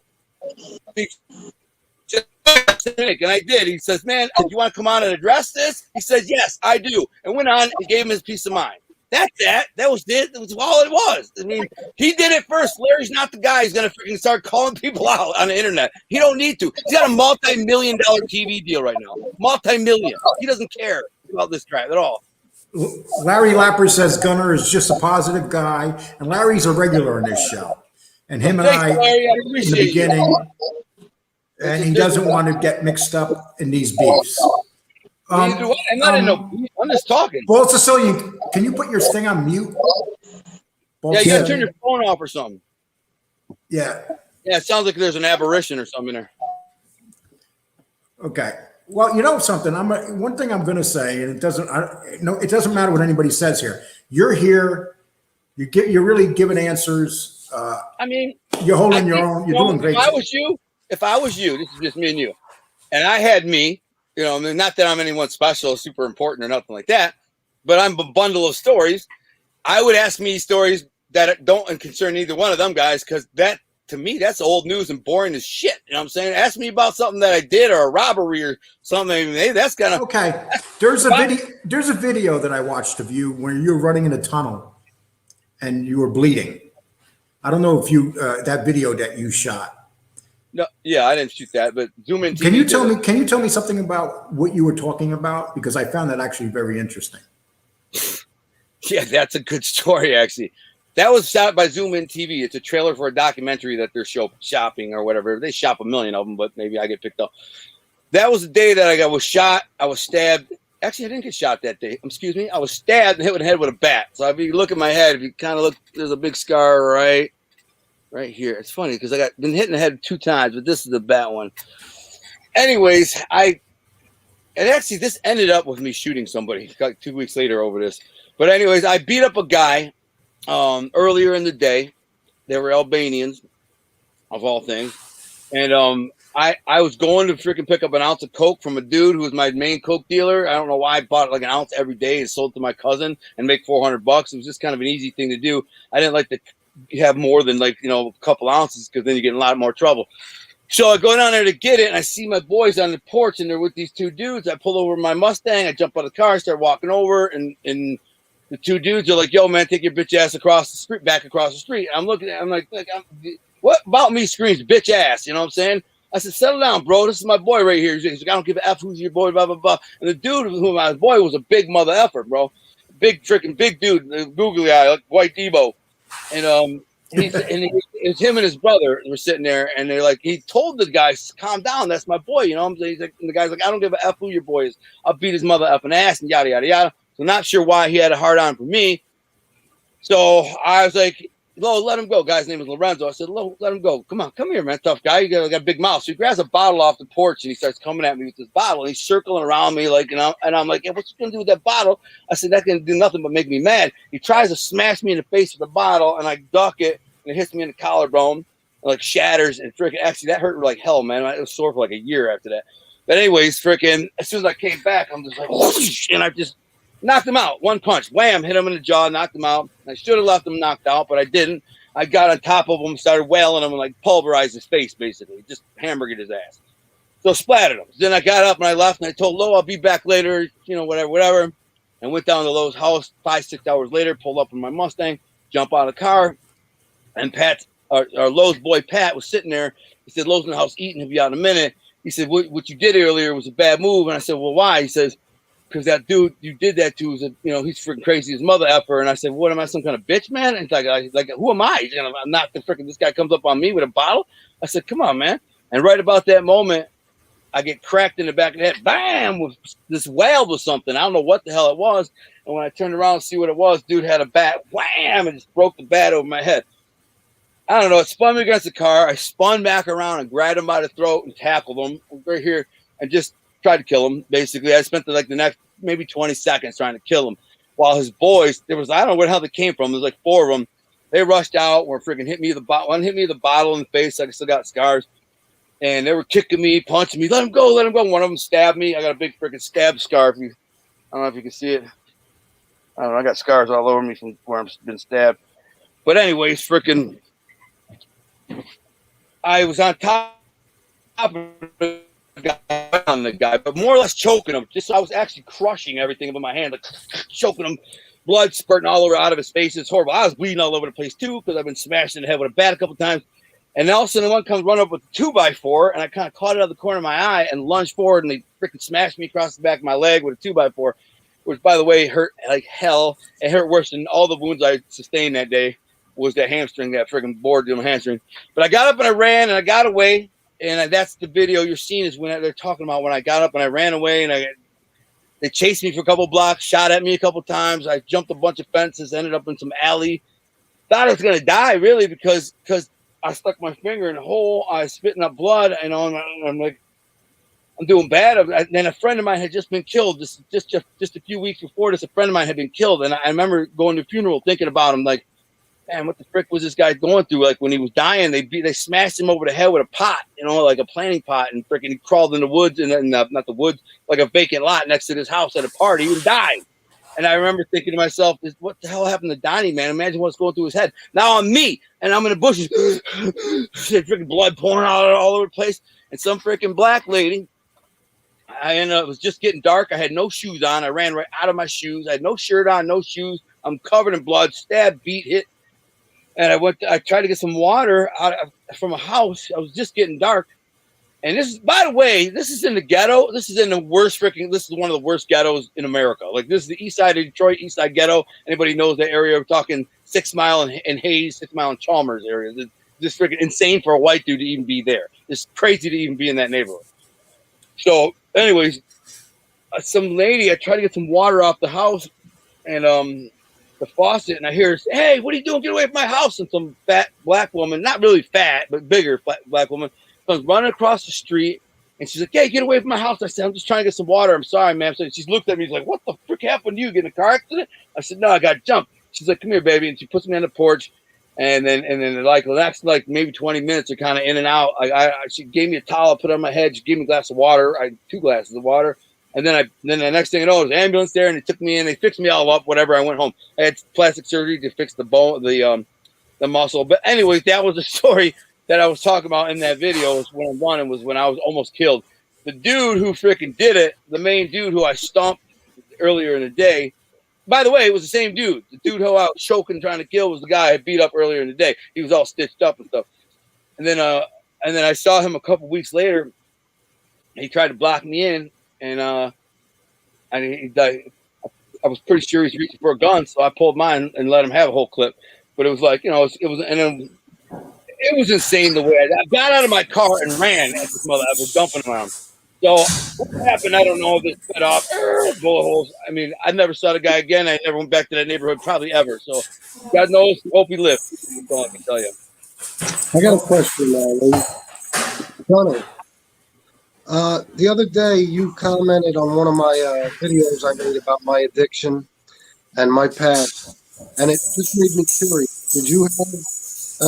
I did. He says, man, do you want to come on and address this? He said, yes, I do. And went on and gave him his peace of mind. That's that. That was it. That was all it was. I mean, he did it first. Larry's not the guy who's going to freaking start calling people out on the internet. He don't need to. He's got a multi-million-dollar TV deal right now. Multi-million. He doesn't care about this crap at all. Larry Lapper says Gunner is just a positive guy, and Larry's a regular in this show. And him and I in the beginning, and he doesn't want to get mixed up in these beefs. I'm not in no. I'm just talking. Bald Sicilian, can you put your thing on mute? You gotta turn your phone off or something. Yeah. Yeah, it sounds like there's an aberration or something there. Okay. Well, something. One thing I'm going to say, and it doesn't matter what anybody says here. You're here. You're really giving answers. You're holding your own. You're doing great. If I was you, this is just me and you, and I had me. Not that I'm anyone special, super important, or nothing like that, but I'm a bundle of stories. I would ask me stories that don't concern either one of them guys, because that, to me, that's old news and boring as shit. You know what I'm saying? Ask me about something that I did or a robbery or something. Hey, that's kind of okay. There's a video that I watched of you where you were running in a tunnel and you were bleeding. I don't know if that video that you shot. No, yeah, I didn't shoot that, but Zoom in TV. Can you tell me something about what you were talking about? Because I found that actually very interesting. Yeah, that's a good story, actually. That was shot by Zoom in TV. It's a trailer for a documentary that they're shopping or whatever. They shop a million of them, but maybe I get picked up. That was the day that I was shot. I was stabbed. Actually, I didn't get shot that day. Excuse me. I was stabbed and hit with the head with a bat. So if you look at my head, if you kind of look, there's a big scar right here. It's funny because been hit in the head 2 times, but this is the bat one. Anyways, actually this ended up with me shooting somebody like 2 weeks later over this. But anyways, I beat up a guy earlier in the day. They were Albanians, of all things, and I was going to freaking pick up an ounce of coke from a dude who was my main coke dealer. I don't know why I bought like an ounce every day and sold to my cousin and make $400. It was just kind of an easy thing to do. I didn't like to have more than a couple ounces because then you get in a lot more trouble. So I go down there to get it, and I see my boys on the porch, and they're with these 2 dudes. I pull over my Mustang. I jump out of the car, start walking over, and the 2 dudes are like, "Yo, man, take your bitch ass across the street, back across the street." I'm looking at, I'm like, what about me screams bitch ass? You know what I'm saying? I said, settle down, bro. This is my boy right here. He's like, I don't give a F who's your boy, blah, blah, blah. And the dude who my boy was a big mother effer, bro. Big dude, googly eye, like White Debo. And it's him and his brother were sitting there, and they're like, he told the guys, calm down, that's my boy, you know what I'm saying? He's like, and the guy's like, I don't give a F who your boy is. I'll beat his mother effing ass and yada, yada, yada. So not sure why he had a hard on for me. So I was like, Lo, let him go. Guy's name is Lorenzo. I said, Lo, let him go. Come on, come here, man. Tough guy. You got a big mouth. So he grabs a bottle off the porch and he starts coming at me with this bottle. And he's circling around me like, and I'm like, hey, what you gonna do with that bottle? I said, that's gonna do nothing but make me mad. He tries to smash me in the face with the bottle, and I duck it, and it hits me in the collarbone, and like shatters, and freaking actually that hurt like hell, man. It was sore for like a year after that. But anyways, freaking as soon as I came back, I'm just like, whoosh, and I just knocked him out. One punch, wham, hit him in the jaw, knocked him out. I should have left him knocked out, but I didn't. I got on top of him, started wailing him, and like pulverized his face, basically, just hamburgered his ass. So splattered him. Then I got up and I left, and I told Lo I'll be back later, whatever. And went down to Lo's house 5-6 hours later, pulled up in my Mustang, jump out of the car, and our Lo's boy Pat was sitting there. He said, Lo's in the house eating, he'll be out in a minute. He said, what you did earlier was a bad move. And I said, well, why? He says, because that dude you did that to is he's freaking crazy, his mother effer. And I said, what am I, some kind of bitch, man? And he's like, who am I? He's gonna knock the freaking, this guy comes up on me with a bottle. I said, come on, man. And right about that moment, I get cracked in the back of the head, bam, with this whale or something. I don't know what the hell it was. And when I turned around to see what it was, dude had a bat, wham, and just broke the bat over my head. I don't know. It spun me against the car. I spun back around and grabbed him by the throat and tackled him right here and just tried to kill him. Basically, I spent the next maybe 20 seconds trying to kill him. While his boys, I don't know where the hell they came from. There's like 4 of them. They rushed out, were freaking hit me with the bottle. One hit me with the bottle in the face. I still got scars. And they were kicking me, punching me. Let him go, let him go. One of them stabbed me. I got a big freaking stab scar. I don't know if you can see it. I don't know. I got scars all over me from where I've been stabbed. But anyways, freaking, I was on top of the guy, but more or less choking him. Just I was actually crushing everything with my hand, like choking him, blood spurting all over out of his face. It's horrible. I was bleeding all over the place too because I've been smashed in the head with a bat a couple times. And all of a sudden, one comes run up with a 2x4, and I kind of caught it out of the corner of my eye and lunged forward, and they freaking smashed me across the back of my leg with a 2x4, which, by the way, hurt like hell. It hurt worse than all the wounds I sustained that day. Was that hamstring, that freaking board doing my hamstring. But I got up and I ran and I got away, and that's the video you're seeing is when they're talking about when I got up and I ran away, and they chased me for a couple blocks, shot at me a couple times. I jumped a bunch of fences, ended up in some alley. Thought I was gonna die really because I stuck my finger in a hole. I was spitting up blood, and I'm like, I'm doing bad. And then a friend of mine had just been killed. Just a few weeks before this, a friend of mine had been killed, and I remember going to a funeral thinking about him, like, man, what the frick was this guy going through? Like when he was dying, they smashed him over the head with a pot, like a planting pot, and freaking he crawled in the woods, and then not the woods, like a vacant lot next to his house at a party. He was dying. And I remember thinking to myself, what the hell happened to Donnie, man? Imagine what's going through his head. Now I'm me, and I'm in the bushes. Freaking blood pouring out all over the place. And some freaking black lady, it was just getting dark. I had no shoes on. I ran right out of my shoes. I had no shirt on, no shoes. I'm covered in blood, stabbed, beat, hit. and I tried to get some water from a house. I was just getting dark. And this is, by the way, this is in the ghetto. This is in the worst this is one of the worst ghettos in America. Like, this is the east side of Detroit, east side ghetto. Anybody knows that area? We're talking 6 Mile and Hayes, 6 Mile and Chalmers area. It's just freaking insane for a white dude to even be there. It's crazy to even be in that neighborhood. So, anyways, some lady, I tried to get some water off the house and the faucet, and I hear her say, "Hey, what are you doing? Get away from my house!" And some fat black woman, not really fat, but bigger black woman, comes running across the street, and she's like, "Hey, get away from my house!" I said, "I'm just trying to get some water. I'm sorry, ma'am." So she's looked at me, she's like, "What the frick happened to you? Get in a car accident?" I said, "No, I got jumped." She's like, "Come here, baby," and she puts me on the porch, and then like the next like maybe 20 minutes are kind of in and out. She gave me a towel, put it on my head, she gave me a glass of water, 2 glasses of water. And then the next thing I know, there's an ambulance there, and they took me in. They fixed me all up, whatever. I went home. I had plastic surgery to fix the bone, the muscle. But anyways, that was the story that I was talking about in that video. Was when I won, and was when I was almost killed. The dude who freaking did it, the main dude who I stomped earlier in the day. By the way, it was the same dude. The dude who I was choking, trying to kill, was the guy I beat up earlier in the day. He was all stitched up and stuff. And then I saw him a couple weeks later. He tried to block me in. And I was pretty sure he was reaching for a gun, so I pulled mine and let him have a whole clip. But it was like, it was insane the way I got out of my car and ran at this mother. I was dumping around. So what happened? I don't know. This set off bullet holes. I mean, I never saw the guy again. I never went back to that neighborhood, probably ever. So God knows. Hope he lived. That's all I can tell you. I got a question now, Lee. Johnny. The other day, you commented on one of my videos I made about my addiction and my past, and it just made me curious. Did you have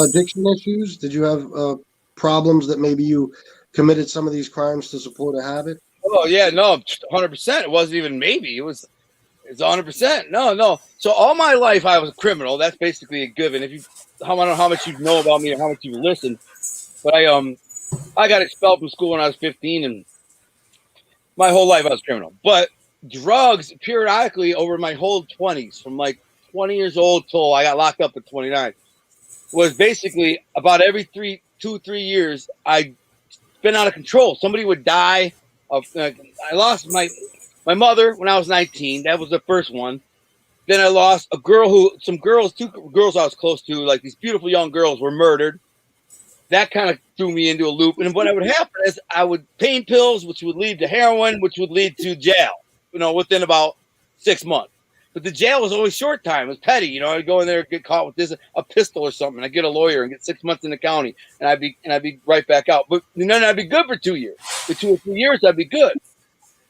addiction issues? Did you have problems that maybe you committed some of these crimes to support a habit? Oh, yeah, no, 100%. It wasn't even maybe. It's 100%. No. So all my life, I was a criminal. That's basically a given. I don't know how much you know about me or how much you listen, but I got expelled from school when I was 15, and my whole life I was criminal. But drugs, periodically over my whole 20s, from like 20 years old till I got locked up at 29, was basically about every 2-3 years, I'd been out of control. Somebody would die. I lost my mother when I was 19. That was the first one. Then I lost two girls I was close to, like these beautiful young girls, were murdered. That kind of threw me into a loop. And what would happen is I would pain pills, which would lead to heroin, which would lead to jail, within about 6 months. But the jail was always short time. It was petty. I'd go in there and get caught with a pistol or something. I'd get a lawyer and get 6 months in the county, and I'd be right back out. But then I'd be good for 2 years. For 2 or 3 years, I'd be good.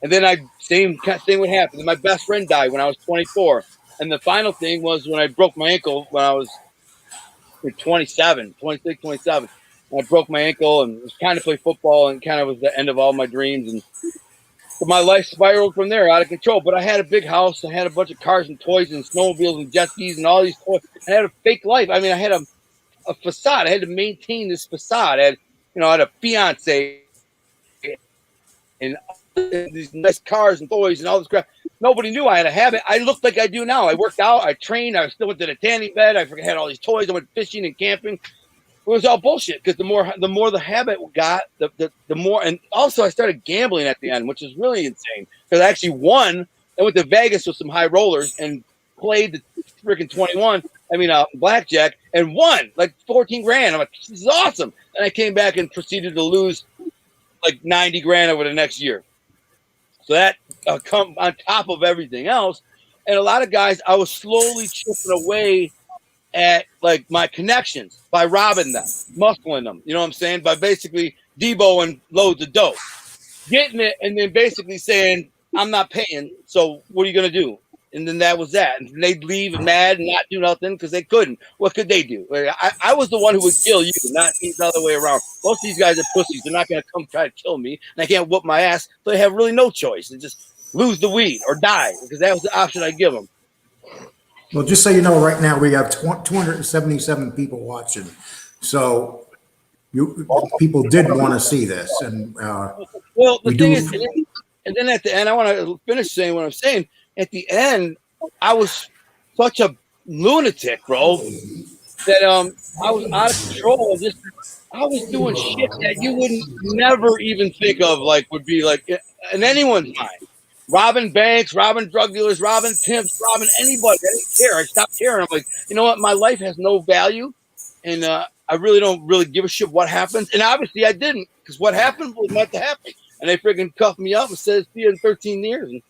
And then same thing would happen. Then my best friend died when I was 24. And the final thing was when I broke my ankle when I was 26, 27. I broke my ankle and was trying to play football, and kind of was the end of all my dreams. But my life spiraled from there, out of control. But I had a big house. I had a bunch of cars and toys and snowmobiles and jet skis and all these toys. I had a fake life. I mean, I had a facade. I had to maintain this facade. I had a fiance and these nice cars and toys and all this crap. Nobody knew I had a habit. I looked like I do now. I worked out. I trained. I still went to the tanning bed. I had all these toys. I went fishing and camping. It was all bullshit, because the more the habit got, the more. And also I started gambling at the end, which is really insane, because I actually won. I went to Vegas with some high rollers and played the freaking 21. Blackjack, and won like 14 grand. I'm like, this is awesome. And I came back and proceeded to lose like 90 grand over the next year. So that come on top of everything else. And a lot of guys, I was slowly chipping away at like my connections by robbing them, muscling them, you know what I'm saying? By basically deboing loads of dope, getting it, and then basically saying, I'm not paying, so what are you going to do? And then that was that. And they'd leave mad and not do nothing because they couldn't. What could they do? I was the one who would kill you, not the other way around. Most of these guys are pussies. They're not going to come try to kill me, and I can't whoop my ass, so they have really no choice. They just lose the weed or die, because that was the option I give them. Well, just so you know, right now we have 277 people watching. So people did want to see this. And well, the thing is, and then at the end, I want to finish saying what I'm saying. At the end, I was such a lunatic, bro. that I was out of control. Just I was doing shit that you wouldn't never even think of, like would be like in anyone's mind. Robbing banks, robbing drug dealers, robbing pimps, robbing anybody. I didn't care. I stopped caring. I'm like, you know what? My life has no value, and I really don't really give a shit what happens. And obviously, I didn't, because what happened was meant to happen. And they freaking cuffed me up and said, "See you in 13 years." And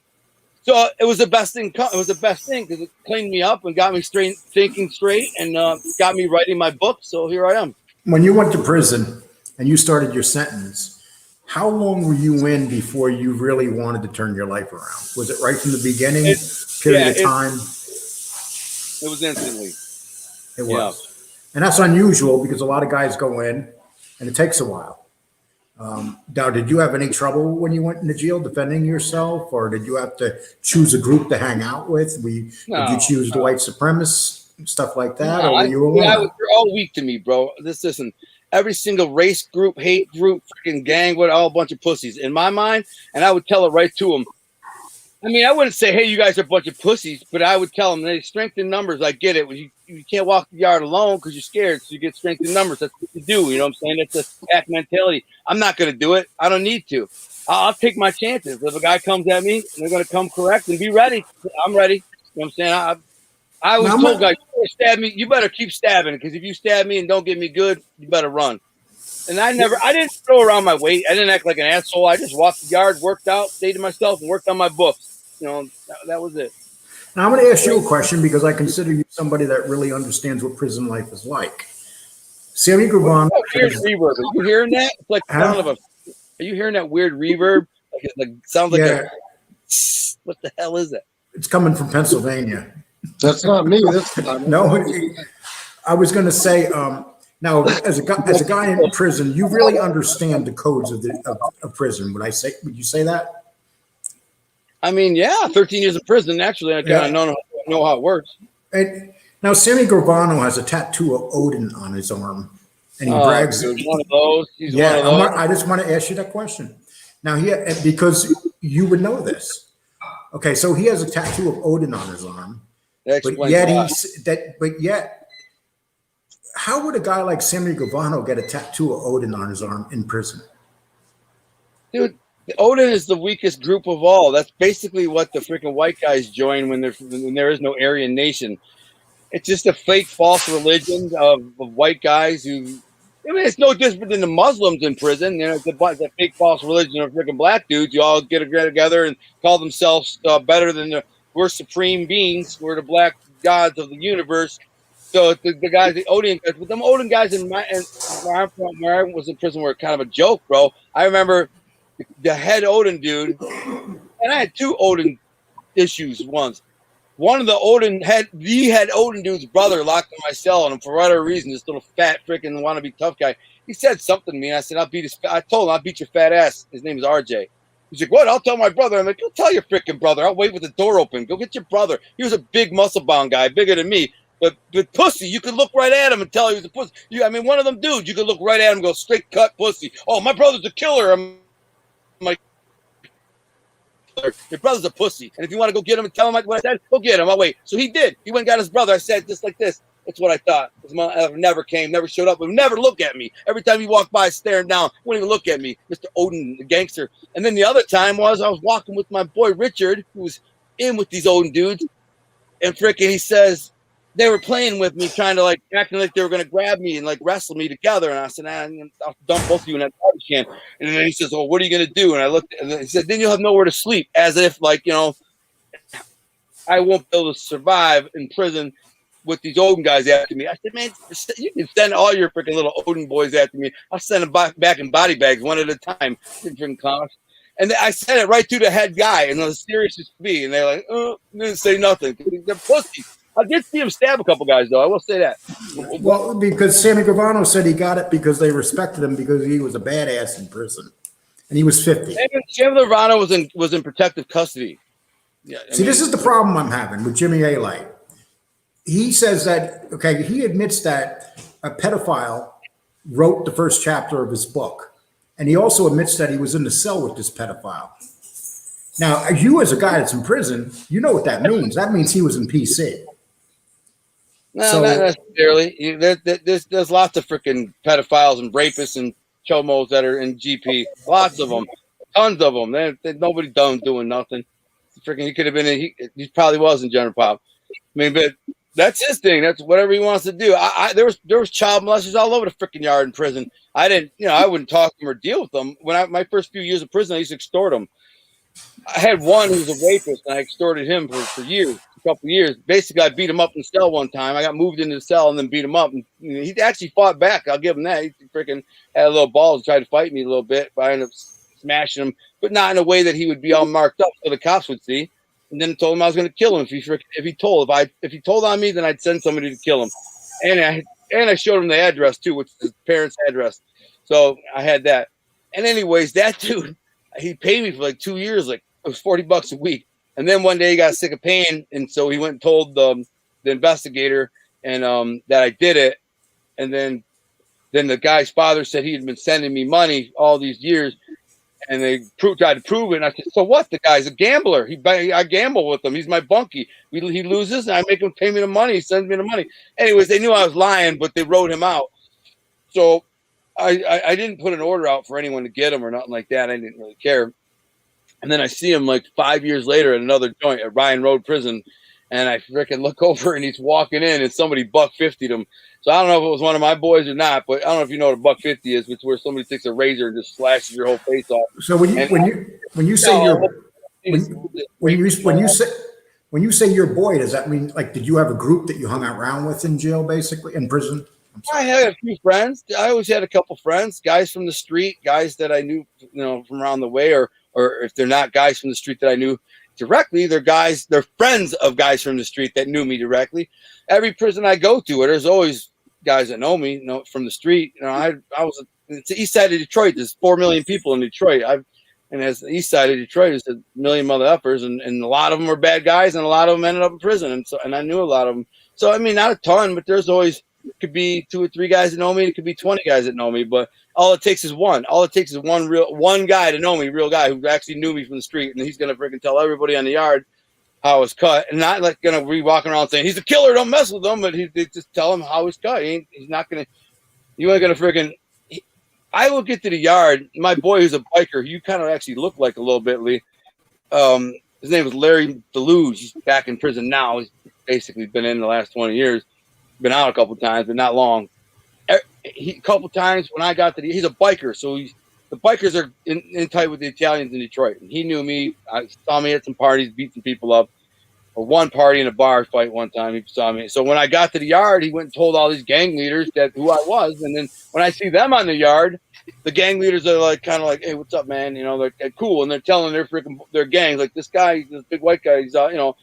so it was the best thing. It was the best thing because it cleaned me up and got me straight, thinking straight, and got me writing my book. So here I am. When you went to prison and you started your sentence, how long were you in before you really wanted to turn your life around? Was it right from the beginning, period of time? It was instantly. It was. Yeah. And that's unusual because a lot of guys go in and it takes a while. Now, did you have any trouble when you went into jail defending yourself, or did you have to choose a group to hang out with? Did you choose the white supremacists, stuff like that, or were you alone? You're all weak to me, bro. Listen, every single race group, hate group, freaking gang, what, all a bunch of pussies in my mind, and I would tell it right to them. I mean, I wouldn't say, "Hey, you guys are a bunch of pussies," but I would tell them, "They strength in numbers." I get it. When you can't walk the yard alone because you're scared, so you get strength in numbers. That's what you do. You know what I'm saying? It's a pack mentality. I'm not going to do it. I don't need to. I'll take my chances. If a guy comes at me, they're going to come correct and be ready. I'm ready. You know what I'm saying? I was told guys, "You stab me, you better keep stabbing, because if you stab me and don't get me good, you better run." And I didn't throw around my weight. I didn't act like an asshole. I just walked the yard, worked out, stayed to myself, and worked on my books. You know, that was it. Now, I'm going to ask you a question because I consider you somebody that really understands what prison life is like. Sammy Gravano. Weird reverb. Are you hearing that? It's like the sound of a. Are you hearing that weird reverb? Like it sounds like a. What the hell is that? It's coming from Pennsylvania. That's not me. That's not no. I was going to say. Now, as a guy in prison, you really understand the codes of prison. Would you say that? I mean, yeah, 13 years in prison. Actually, I kind of know how it works. And now, Sammy Gravano has a tattoo of Odin on his arm, and he brags. He's one of those. He's one of those. I just want to ask you that question. Now, because you would know this. Okay, so he has a tattoo of Odin on his arm, but yet, how would a guy like Sammy Gravano get a tattoo of Odin on his arm in prison? Dude, Odin is the weakest group of all. That's basically what the freaking white guys join when there is no Aryan nation. It's just a fake, false religion of white guys who. I mean, it's no different than the Muslims in prison. You know, it's a fake, false religion of freaking black dudes. You all get together and call themselves better than we're supreme beings. We're the black gods of the universe. So the guys, the Odin guys, with them Odin guys where I was in prison were kind of a joke, bro. I remember the head Odin dude, and I had two Odin issues once. One of the head Odin dude's brother locked in my cell, and for whatever reason, this little fat freaking wannabe tough guy, he said something to me, and I said, I told him, "I'll beat your fat ass." His name is RJ. He's like, "What? I'll tell my brother." I'm like, "Go tell your freaking brother. I'll wait with the door open. Go get your brother." He was a big muscle-bound guy, bigger than me. But pussy, you could look right at him and tell he was a pussy. I mean, one of them dudes, you could look right at him and go, "Straight cut pussy." "Oh, my brother's a killer." I'm like, "Your brother's a pussy. And if you want to go get him and tell him what I said, go get him. I'll wait." So he did. He went and got his brother. I said just like this. That's what I thought. His mother never came, never showed up, would never look at me. Every time he walked by, staring down, wouldn't even look at me. Mr. Odin, the gangster. And then the other time I was walking with my boy Richard, who was in with these Odin dudes, and freaking he says, they were playing with me, trying to acting like they were going to grab me and wrestle me together. And I said, "I'll dump both of you in that garbage can." And then he says, "Oh, what are you going to do?" And I looked, and he said, "Then you'll have nowhere to sleep," as if I won't be able to survive in prison with these Odin guys after me. I said, "Man, you can send all your freaking little Odin boys after me. I'll send them back in body bags one at a time." Freaking clowns. And I said it right to the head guy, and as serious as me. And they're like, "Oh," didn't say nothing. They're pussies. I did see him stab a couple guys, though. I will say that. Well, because Sammy Gravano said he got it because they respected him because he was a badass in prison, and he was 50. Sammy Gravano was in protective custody. Yeah. This is the problem I'm having with Jimmy Alite. He says that he admits that a pedophile wrote the first chapter of his book, and he also admits that he was in the cell with this pedophile. Now, you as a guy that's in prison, you know what that means. That means he was in PC. No, not necessarily. There's lots of freaking pedophiles and rapists and chomos that are in GP. Lots of them, tons of them. Nobody done doing nothing. Freaking, he could have been. He probably was in General Pop. I mean, but that's his thing. That's whatever he wants to do. There was child molesters all over the freaking yard in prison. I didn't, I wouldn't talk to them or deal with them. My first few years of prison, I used to extort them. I had one who was a rapist, and I extorted him for years, a couple of years. Basically, I beat him up in the cell one time. I got moved into the cell and then beat him up. And he actually fought back. I'll give him that. He freaking had a little balls and tried to fight me a little bit, but I ended up smashing him, but not in a way that he would be all marked up so the cops would see. And then told him I was going to kill him if he told on me, then I'd send somebody to kill him. And I showed him the address too, which is his parents' address. So I had that. And anyways, that dude, he paid me for like 2 years, like it was $40 a week. And then one day he got sick of paying, and so he went and told the investigator and that I did it. And then the guy's father said he had been sending me money all these years. And they tried to prove it. And I said, so what? The guy's a gambler. I gamble with him. He's my bunkie. He loses, and I make him pay me the money. He sends me the money. Anyways, they knew I was lying, but they wrote him out. So I didn't put an order out for anyone to get him or nothing like that. I didn't really care. And then I see him like 5 years later at another joint at Ryan Road Prison. And I freaking look over, and he's walking in, and somebody $150'd him. So I don't know if it was one of my boys or not, but I don't know if you know what a $150 is, which is where somebody takes a razor and just slashes your whole face off. So when you say your boy, does that mean like did you have a group that you hung around with in jail, basically in prison? I had a few friends. I always had a couple friends, guys from the street, guys that I knew, from around the way, or if they're not guys from the street that I knew directly, they're friends of guys from the street that knew me directly. Every prison I go to, there's always guys that know me, from the street. It's the east side of Detroit. There's 4 million people in Detroit. And as the east side of Detroit, there's a million mother uppers, and a lot of them were bad guys, and a lot of them ended up in prison. And I knew a lot of them. So I mean, not a ton, but there's always, it could be 2 or 3 guys that know me. It could be 20 guys that know me, but all it takes is one. All it takes is one guy to know me, real guy who actually knew me from the street, and he's gonna freaking tell everybody on the yard how I was cut, and not like gonna be walking around saying he's a killer, don't mess with him, but they just tell him how he's cut. He's not gonna. You ain't gonna freaking. I will get to the yard. My boy, who's a biker, you kind of actually look like a little bit, Lee. His name was Larry Deluge. He's back in prison now. He's basically been in the last 20 years. Been out a couple times, but not long. A couple times when I got he's a biker, so the bikers are in tight with the Italians in Detroit. And he knew me. I saw me at some parties, beat some people up. Or one party in a bar fight one time, he saw me. So when I got to the yard, he went and told all these gang leaders who I was. And then when I see them on the yard, the gang leaders are like, kind of like, hey, what's up, man? They're cool. And they're telling their gangs, like, this guy, this big white guy, he's, don't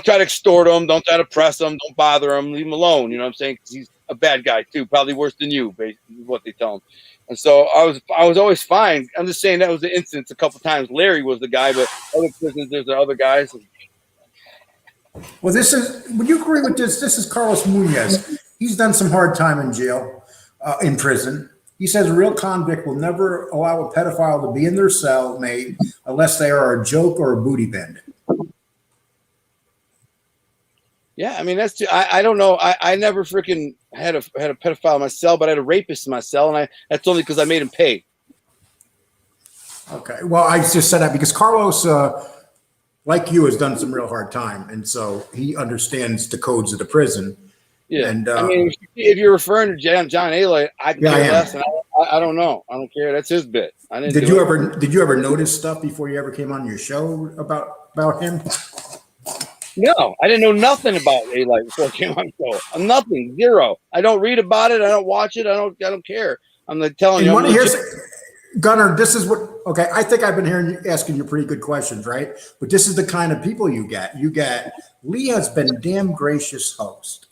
try to extort him. Don't try to press him. Don't bother him. Leave him alone. You know what I'm saying? 'Cause he's a bad guy too, probably worse than you, basically, is what they tell him. And so I was always fine. I'm just saying that was the instance a couple times. Larry was the guy, but other prisons, there's the other guys. Well, would you agree with this? This is Carlos Munoz. He's done some hard time in jail, in prison. He says a real convict will never allow a pedophile to be in their cellmate unless they are a joke or a booty bandit. Yeah, I mean, I don't know. I never freaking had a pedophile in my cell, but I had a rapist in my cell, and that's only because I made him pay. Okay, well, I just said that because Carlos, like you, has done some real hard time, and so he understands the codes of the prison. Yeah, and I mean, if you're referring to John Alite, I care less. And I don't know. I don't care. That's his bit. I didn't. Did you ever notice stuff before you ever came on your show about him? No, I didn't know nothing about Alite before I came on the show. Nothing, zero. I don't read about it. I don't watch it. I don't care. I'm like telling you. Gunnar, this is what. Okay, I think I've been asking you pretty good questions, right? But this is the kind of people you get. Lee has been a damn gracious host.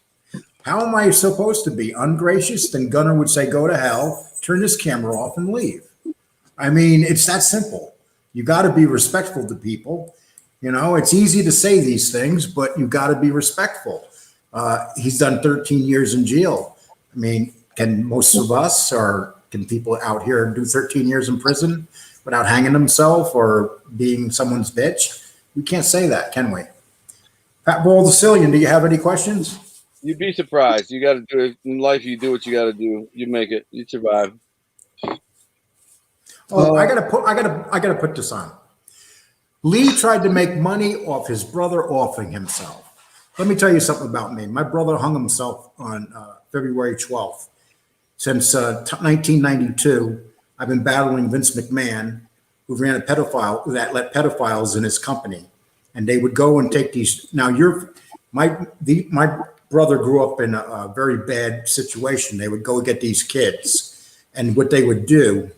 How am I supposed to be ungracious? Then Gunnar would say, "Go to hell, turn this camera off, and leave." I mean, it's that simple. You got to be respectful to people. It's easy to say these things, but you got to be respectful. He's done 13 years in jail. I mean, can most of us, or can people out here do 13 years in prison without hanging themselves or being someone's bitch? We can't say that, can we? Bald Sicilian, do you have any questions? You'd be surprised. You got to do it in life. You do what you got to do. You make it. You survive. Oh, I gotta put this on. Lee tried to make money off his brother offing himself. Let me tell you something about me. My brother hung himself on February 12th. Since 1992, I've been battling Vince McMahon, who ran a pedophile that let pedophiles in his company, and they would go and take these. Now, my brother grew up in a very bad situation. They would go get these kids, and what they would do,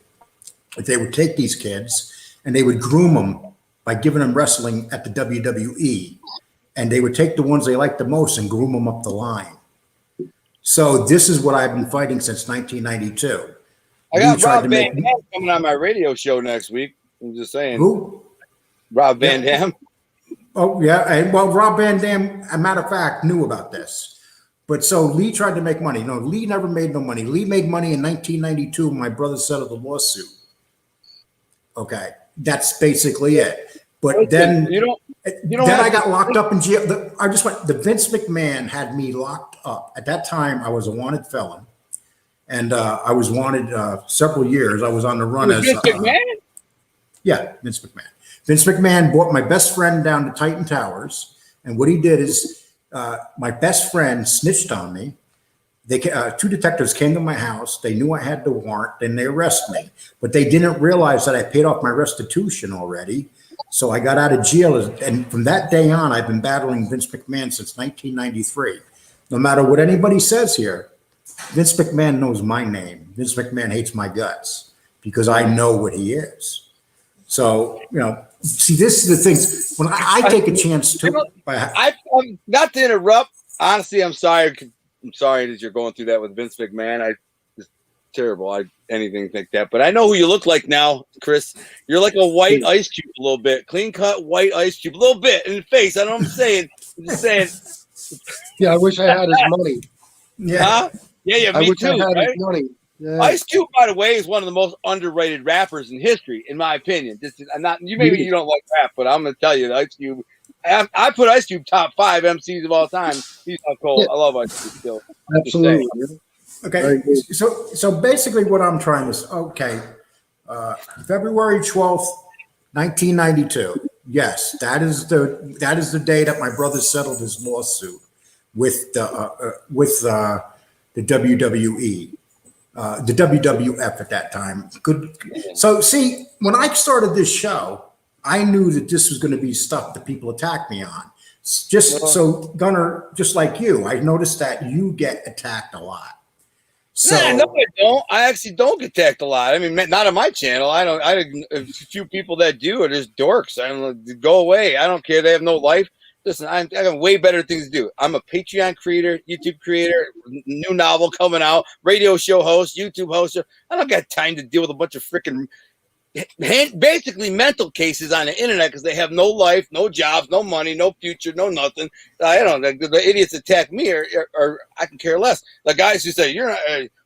they would take these kids and they would groom them by giving them wrestling at the WWE, and they would take the ones they liked the most and groom them up the line. So this is what I've been fighting since 1992. I got Rob Van Dam coming on my radio show next week. I'm just saying. Who? Rob Van Dam. Oh, yeah. And, well, Rob Van Dam, a matter of fact, knew about this. But so Lee tried to make money. No, Lee never made no money. Lee made money in 1992 when my brother settled the lawsuit. Okay. That's basically it. But then I got locked up in jail. The Vince McMahon had me locked up. At that time, I was a wanted felon. And I was wanted several years. I was on the run as Vince McMahon? Yeah, Vince McMahon. Vince McMahon brought my best friend down to Titan Towers. And what he did is my best friend snitched on me. They two detectives came to my house. They knew I had the warrant, and they arrested me. But they didn't realize that I paid off my restitution already. So I got out of jail. And from that day on, I've been battling Vince McMahon since 1993. No matter what anybody says here, Vince McMahon knows my name. Vince McMahon hates my guts because I know what he is. So, see, this is the thing. When I take a chance to, I'm not to interrupt. Honestly, I'm sorry. I'm sorry that you're going through that with Vince McMahon. It's terrible. Anything like that. But I know who you look like now, Chris. You're like a white ice cube, a little bit, clean cut white ice cube, a little bit in the face. I know what I'm saying. I'm just saying. Yeah, I wish I had his money. Yeah. Huh? Yeah, me too. I had right? his money. Yeah. Ice Cube, by the way, is one of the most underrated rappers in history, in my opinion. Maybe you don't like rap, but I'm gonna tell you, Ice Cube. I put Ice Cube top 5 MCs of all time. He's not cold. Yeah. I love Ice Cube still. Absolutely. Okay, so basically, what I'm trying to February 12th, 1992. Yes, that is the day that my brother settled his lawsuit with the WWE. The WWF at that time. Good. So see, when I started this show, I knew that this was going to be stuff that people attack me on. So Gunner, just like you, I noticed that you get attacked a lot. So no, I don't. I actually don't get attacked a lot. I mean, not on my channel. A few people that do are just dorks. Go away. I don't care. They have no life. Listen, I got way better things to do. I'm a Patreon creator, YouTube creator, new novel coming out, radio show host, YouTube host. I don't got time to deal with a bunch of freaking basically mental cases on the internet because they have no life, no jobs, no money, no future, no nothing. I don't know. The idiots attack me or I can care less. The guys who say,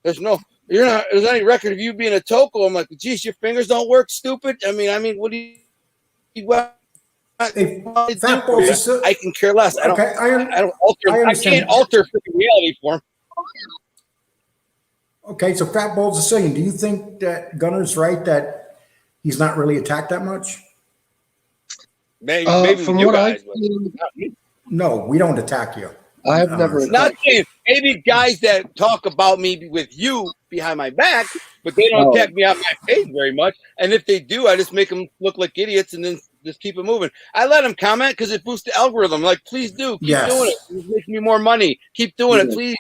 there's any record of you being a toco. I'm like, geez, your fingers don't work, stupid. I mean, what do you I can care less. I can't alter freaking reality for him. Okay, so Fat Bald Sicilian, do you think that Gunner's right that he's not really attacked that much? Maybe from you what guys. No, we don't attack you. I've never. Not saying maybe guys that talk about me with you behind my back, but they don't attack me on my page very much. And if they do, I just make them look like idiots and then just keep it moving. I let them comment because it boosts the algorithm. Like, please do. Keep doing it. It makes me more money. Keep doing it. Please.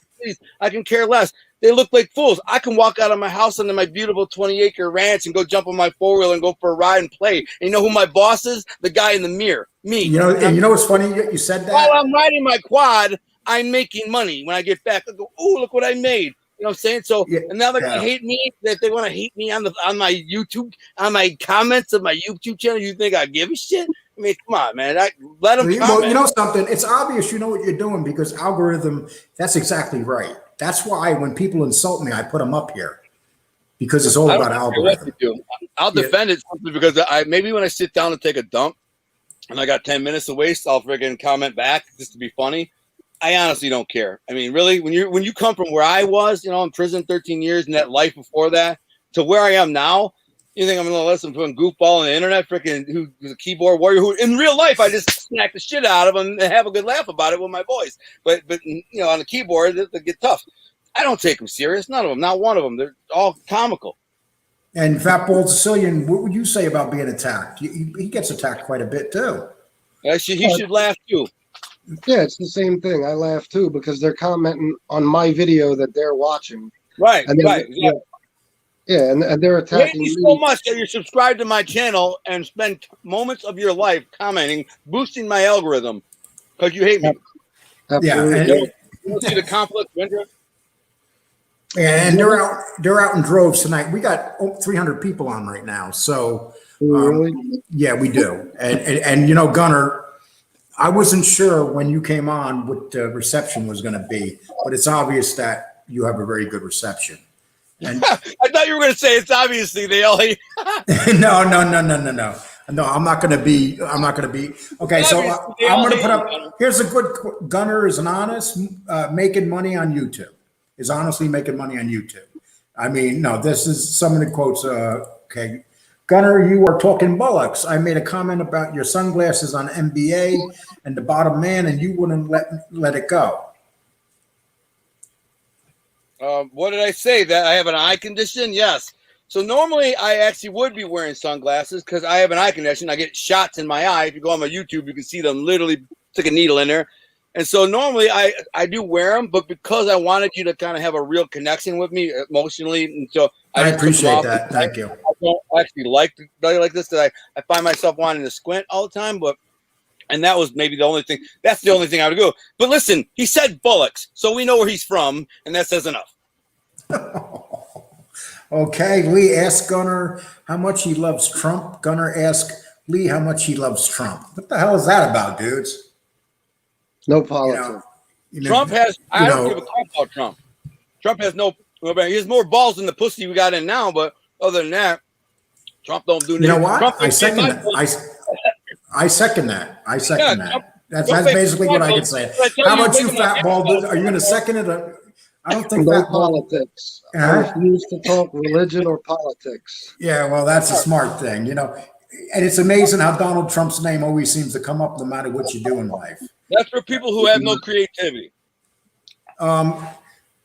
I can care less. They look like fools. I can walk out of my house onto my beautiful 20-acre ranch and go jump on my 4-wheeler and go for a ride and play. And you know who my boss is? The guy in the mirror. Me. And you know what's funny? You said that. While I'm riding my quad, I'm making money. When I get back, I go, "Ooh, look what I made." You know what I'm saying? So, and now they're gonna hate me. If they want to hate me on my YouTube, on my comments of my YouTube channel, you think I give a shit? I mean, come on, man. Let them comment. Well, you know something? It's obvious you know what you're doing because algorithm. That's exactly right. That's why when people insult me, I put them up here because it's all about algorithm. I'll defend it simply because maybe when I sit down and take a dump and I got 10 minutes to waste, I'll friggin' comment back just to be funny. I honestly don't care. I mean, really, when you come from where I was, in prison 13 years and that life before that to where I am now, you think I'm going to listen to a goofball on the internet, freaking who's a keyboard warrior who in real life I just smack the shit out of him and have a good laugh about it with my voice. But on the keyboard, they get tough. I don't take them serious. None of them. Not one of them. They're all comical. And Fat Bald Sicilian, what would you say about being attacked? He gets attacked quite a bit too. He should laugh too. Yeah, it's the same thing. I laugh too because they're commenting on my video that they're watching. Right, and right. Yeah, and they're attacking me so much that you're subscribed to my channel and spend moments of your life commenting, boosting my algorithm because you hate me. Absolutely. Yeah, you don't see the conflict of interest? And they're out in droves tonight. We got 300 people on right now. So really? Yeah, we do. And Gunner, I wasn't sure when you came on what the reception was going to be, but it's obvious that you have a very good reception. And I thought you were going to say it's obviously they all hate. No. No, I'm not going to be. Okay, so I'm going to put up. Here's a good. Gunner is an honest, making money on YouTube. Is honestly making money on YouTube. I mean, no, this is some of the quotes. Okay, Gunner, you are talking bullocks. I made a comment about your sunglasses on NBA and the bottom man, and you wouldn't let it go. What did I say? That I have an eye condition? Yes. So normally I actually would be wearing sunglasses because I have an eye condition. I get shots in my eye. If you go on my YouTube, you can see them literally stick a needle in there. And so normally I do wear them, but because I wanted you to kind of have a real connection with me emotionally, and so I appreciate that. Thank you. I don't actually like this that I find myself wanting to squint all the time, and that was maybe the only thing. That's the only thing I would go. But listen, he said bullocks, so we know where he's from, and that says enough. Okay, Lee asked Gunner how much he loves Trump. Gunner asked Lee how much he loves Trump. What the hell is that about, dudes? No politics. Trump has. I don't give a crap about Trump. Trump has no. He has more balls than the pussy we got in now. But other than that, Trump don't do anything. You know what? Trump I second that. I second that. That's basically what I can say. How about you, Fat Bald? Are you going to second it? I don't think no politics. I refuse to talk religion or politics. Yeah, well, that's a smart thing, And it's amazing how Donald Trump's name always seems to come up no matter what you do in life. That's for people who have no creativity.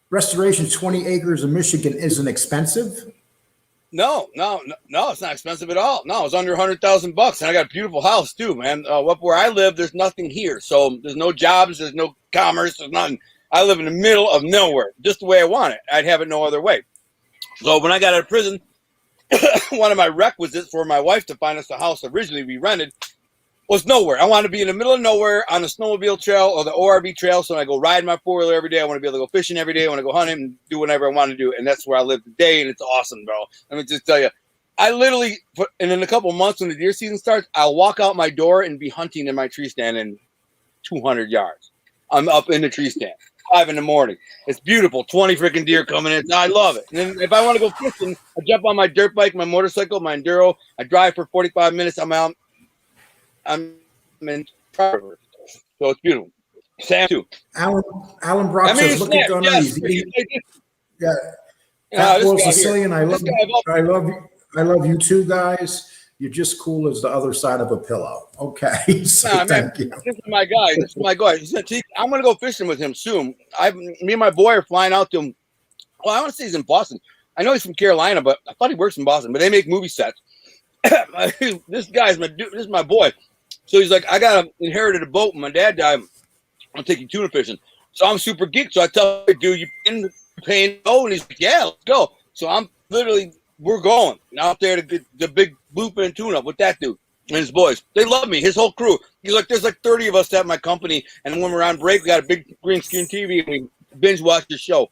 Restoration 20 acres in Michigan isn't expensive. No, it's not expensive at all. No, it's under $100,000, and I got a beautiful house too, man. Up where I live, there's nothing here, so there's no jobs, there's no commerce, there's nothing. I live in the middle of nowhere, just the way I want it. I'd have it no other way. So when I got out of prison, one of my requisites for my wife to find us a house originally we rented was nowhere. I want to be in the middle of nowhere on a snowmobile trail or the ORV trail. So when I go ride my 4-wheeler every day, I want to be able to go fishing every day. I want to go hunting and do whatever I want to do. And that's where I live today. And it's awesome, bro. Let me just tell you, I literally, and in a couple of months when the deer season starts, I'll walk out my door and be hunting in my tree stand in 200 yards. I'm up in the tree stand, 5 in the morning. It's beautiful. 20 freaking deer coming in. I love it. And then if I want to go fishing, I jump on my dirt bike, my motorcycle, my enduro. I drive for 45 minutes. I'm out. I'm in Trevor. So it's beautiful. Sam too. Alan Brock says, look at Gunner. Yes, yeah. Bald Sicilian, I love you too, guys. You're just cool as the other side of a pillow. Okay. So thank you. This is my guy. I'm going to go fishing with him soon. Me and my boy are flying out to him. Well, I want to say he's in Boston. I know he's from Carolina, but I thought he works in Boston. But they make movie sets. This is my boy. So he's like, I inherited a boat when my dad died. I'm taking tuna fishing. So I'm super geeked. So I tell him, dude, you paying go? And he's like, yeah, let's go. So we're going out there to get the big bluefin and tuna with that dude and his boys. They love me, his whole crew. He's like, there's like 30 of us at my company. And when we're on break, we got a big green screen TV and we binge watch the show.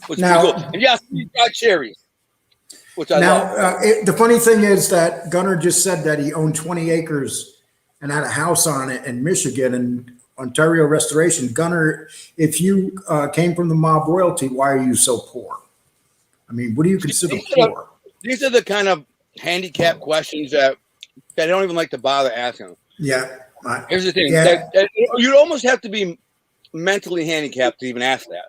Which is pretty cool. And yes, we got cherries. Which I love. The funny thing is that Gunner just said that he owned 20 acres and had a house on it in Michigan and Ontario Restoration. Gunner, if you came from the mob royalty, why are you so poor? I mean, what do you consider poor? These are the kind of handicap questions that I don't even like to bother asking. Yeah. Here's the thing. You'd almost have to be mentally handicapped to even ask that.